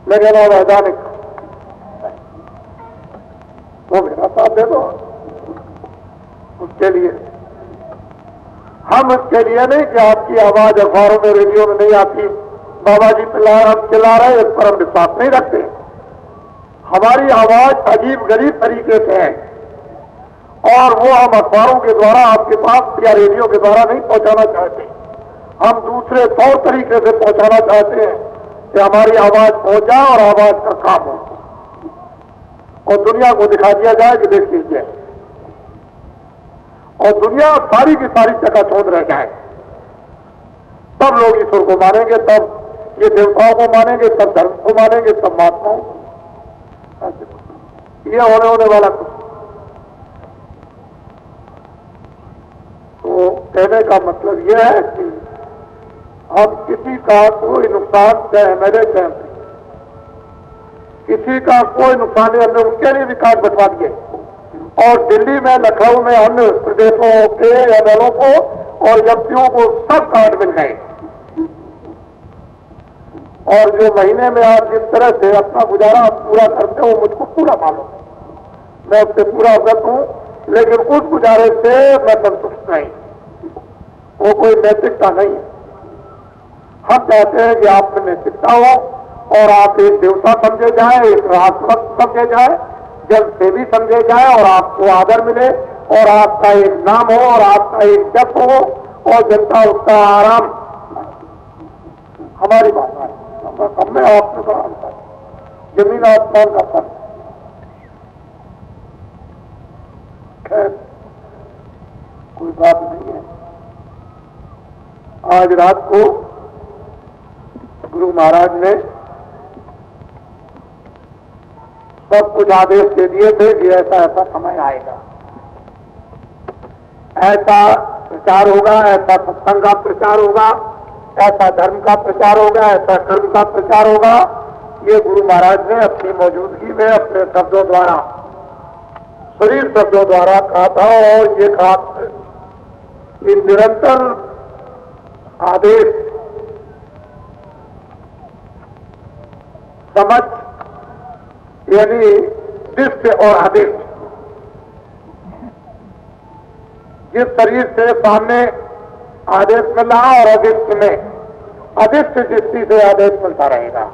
लेकिन और वैधानिक वो मेरा साथ दे दो, उसके लिए हम इसके लिए नहीं कि आपकी आवाज अखबारों में, रेडियो में नहीं आती, बाबा जी चिल्ला रहे, इस पर हम विश्वास नहीं रखते। हमारी आवाज अजीब गरीब तरीके से है और वो हम अखबारों के द्वारा आपके पास या रेडियो के द्वारा नहीं पहुंचाना चाहते, हम दूसरे तौर तरीके से पहुंचाना चाहते हैं कि हमारी आवाज पहुंच जाए और आवाज का काम हो और दुनिया को दिखा दिया जाए कि देख लीजिए, और दुनिया सारी की सारी चकाचौंध रह जाए, तब लोग ईश्वर को मानेंगे, तब ये देवताओं को मानेंगे, तब धर्म को मानेंगे, तब महात्माओं को। ये होने वाला कुछ। तो कहने का मतलब यह है कि हम किसी का कोई नुकसान, चाहे एमएलए चाहे एमपी, किसी का कोई नुकसान नहीं, हमने उनके लिए भी कार्ड बंटवा दिए और दिल्ली में, लखनऊ में, अन्य प्रदेशों के एमएलओ को और एमपीओ को सब कार्ड मिल गए। और जो महीने में आप जिस तरह से अपना गुजारा पूरा करते हो मुझको पूरा मालूम है, मैं उससे पूरा अवगत हूं, लेकिन उस गुजारे से मैं संतुष्ट नहीं, वो कोई नैतिकता नहीं है। हम चाहते हैं कि आप में नैतिकता हो और आप एक देवता समझे जाए, एक राष्ट्रभक्त समझे जाए, जन सेवी समझे जाए और आपको आदर मिले और आपका एक नाम हो और आपका एक जप हो और जनता उसका आराम। हमारी बात है परमात्मा का, मैं आपने का अंतर, जमीन आसमान का फर्क। खैर कोई बात नहीं है। आज रात को गुरु महाराज ने सब कुछ आदेश दे दिए थे कि ऐसा ऐसा समय आएगा, ऐसा प्रचार होगा, ऐसा सत्संग का प्रचार होगा, ऐसा धर्म का प्रचार होगा, ऐसा कर्म का प्रचार होगा। ये गुरु महाराज ने अपनी मौजूदगी में अपने शब्दों द्वारा, शरीर शब्दों द्वारा कहा था। और ये कहा कि निरंतर आदेश, समझ यानी दृश्य और अदृश्य, जिस शरीर से सामने आदेश मिल रहा और अदृश्य में, अदृश्य दृष्टि से आदेश मिलता रहेगा,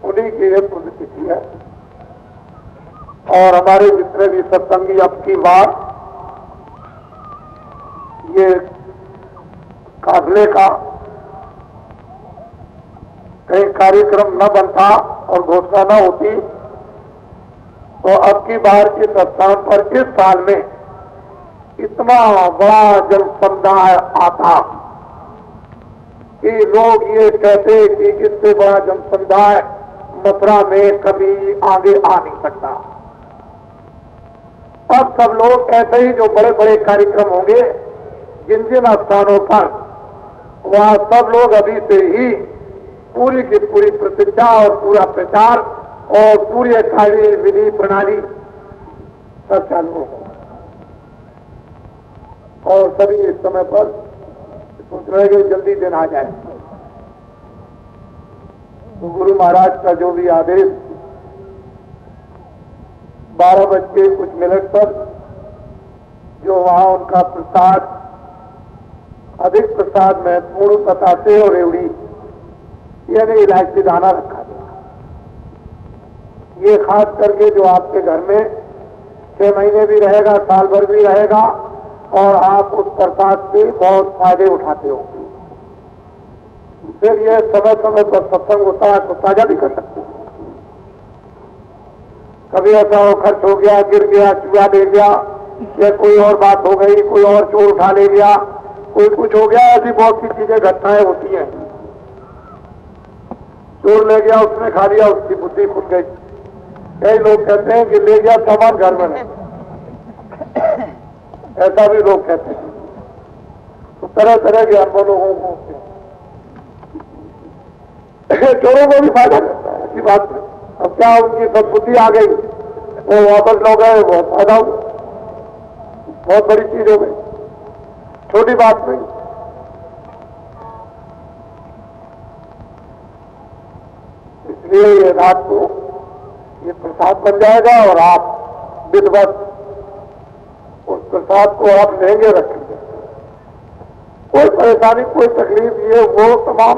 उन्हीं की ये पुण्यतिथि है। और हमारे जितने भी सत्संगी अब की बार ये काफले का कहीं कार्यक्रम न बनता और घोषणा न होती तो अब की बार के स्थान पर इस साल में इतना बड़ा जनसमुदाय आता कि लोग ये कहते कि इससे बड़ा जनसमुदाय मथुरा में कभी आगे आ नहीं सकता। अब सब लोग ऐसे ही जो बड़े बड़े कार्यक्रम होंगे जिन जिन स्थानों पर, वहां सब लोग अभी से ही पूरी की पूरी प्रतिष्ठा और पूरा प्रचार और पूरी कार्य विधि प्रणाली सब चालू होगा। और सभी इस समय पर सोच रहे कि जल्दी दिन आ जाए। तो गुरु महाराज का जो भी आदेश 12:00 पर जो वहां उनका प्रसाद, अधिक प्रसाद महत्वपूर्ण बताते और रेवड़ी यानी इलायची दाना रखा गया। ये खास करके जो आपके घर में 6 महीने भी रहेगा, साल भर भी रहेगा और आप उस प्रसाद से बहुत फायदे उठाते हो। फिर ये समय समय पर सत्संग होता है तो ताजा भी कर सकते हो। कभी ऐसा हो खर्च हो गया, गिर गया, चूहा दे गया, या कोई और बात हो गई, कोई और चोर उठा ले गया, कोई कुछ हो गया, ऐसी बहुत सी चीजें घटनाएं होती हैं। चोर ले गया, उसने खा लिया, उसकी बुद्धि खुल गई। कई लोग कहते हैं कि ले गया सामान घर में नहीं, ऐसा भी लोग कहते हैं। तो तरह तरह के अनुभव लोगों को चोरों को भी फायदा करता है, ऐसी बात नहीं। अब क्या उनकी सद्बुद्धि आ गई, वो वापस लौट गए, बहुत फायदा हुआ, बहुत बड़ी चीज हो गई, छोटी बात नहीं। इसलिए ये रात को ये प्रसाद बन जाएगा और आप विधिवत उस प्रसाद को आप लेंगे, रखेंगे। कोई परेशानी, कोई तकलीफ ये वो तमाम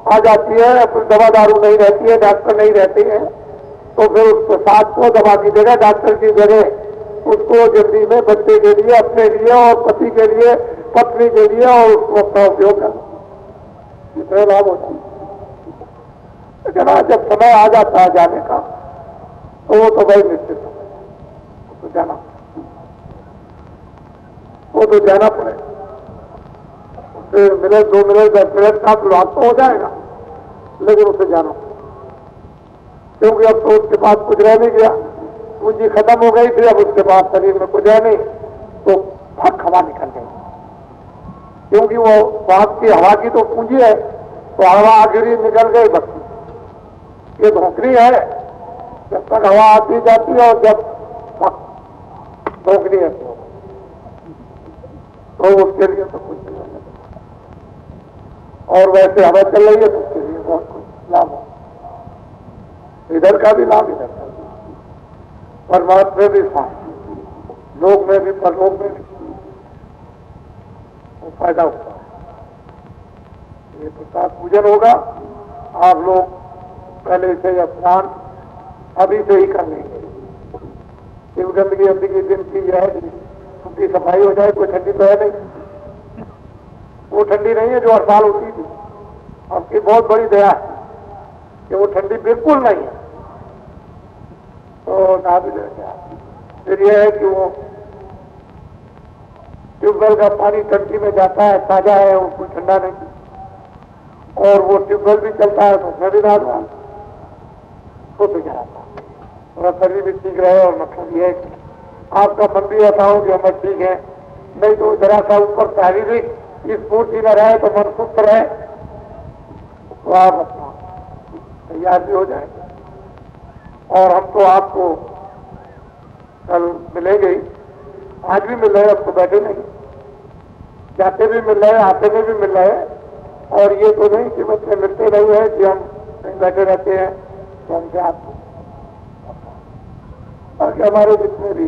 आ जाती है, फिर दवा दारू नहीं रहती है, डॉक्टर नहीं रहते हैं, तो फिर उस प्रसाद को दवा की जगह, डॉक्टर की जगह उसको जल्दी में बच्चे के लिए, अपने लिए और पति के लिए, पत्नी के लिए और उसको अपना उपयोग करना, इससे लाभ होता है। लेकिन जब समय आ जाता है जाने का तो वो तो भाई निश्चित है, तो जाना, वो तो जाना पड़ेगा। उससे मिनट 2 मिनट 10 मिनट का लाभ तो हो जाएगा, लेकिन उसे जाना, क्योंकि अब तो उसके पास कुछ रह नहीं गया, पूंजी खत्म हो गई थी, अब उसके पास शरीर में कुछ है नहीं, तो फक हवा निकल गई। क्योंकि वो सांस की हवा की तो पूंजी है, तो हवा आखिरी निकल गई, बस ये धोखरी है। जब तक हवा आती जाती है और जब धोखरी है तो उसके लिए तो कुछ नहीं है। और वैसे हवा चल रही है तो उसके लिए बहुत कुछ लाभ हो, इधर का भी लाभ, इधर का भी, परमात्मा में भी साथ, लोक में भी, परलोक में भी वो फायदा होता है। ये प्रसाद पूजन होगा, आप लोग पहले से स्नान अभी से ही कर लेंगे। शिव गंदगी अंदगी दिन की है, उसकी सफाई हो जाए, कोई ठंडी तो है नहीं, वो ठंडी नहीं है जो हर साल होती थी। आपकी बहुत बड़ी दया है कि वो ठंडी बिल्कुल नहीं है, तो ना भी ले गया। फिर यह है कि वो ट्यूबवेल का पानी टंकी में जाता है, ताजा है, वो कोई ठंडा नहीं, और वो ट्यूबवेल भी चलता है तो उसमें भी ना हुआ तो कराता थोड़ा शरीर भी ठीक रहे। और मतलब ये है कि आपका मन भी ऐसा हो कि हमें ठीक है, नहीं तो जरा सा ऊपर शारीरिक स्फूर्ति न रहे तो मन सुस्त रहे, तो आप अपना तैयार भी हो जाएंगे। और हम तो आपको कल मिलेंगे ही, आज भी मिल रहे, अब तो बैठे नहीं, जाते भी मिल रहे, आते में भी मिल रहे। और ये तो नहीं कि बच्चे मिलते नहीं है कि हम कहीं बैठे रहते हैं तो हमसे आप, बाकी हमारे जितने भी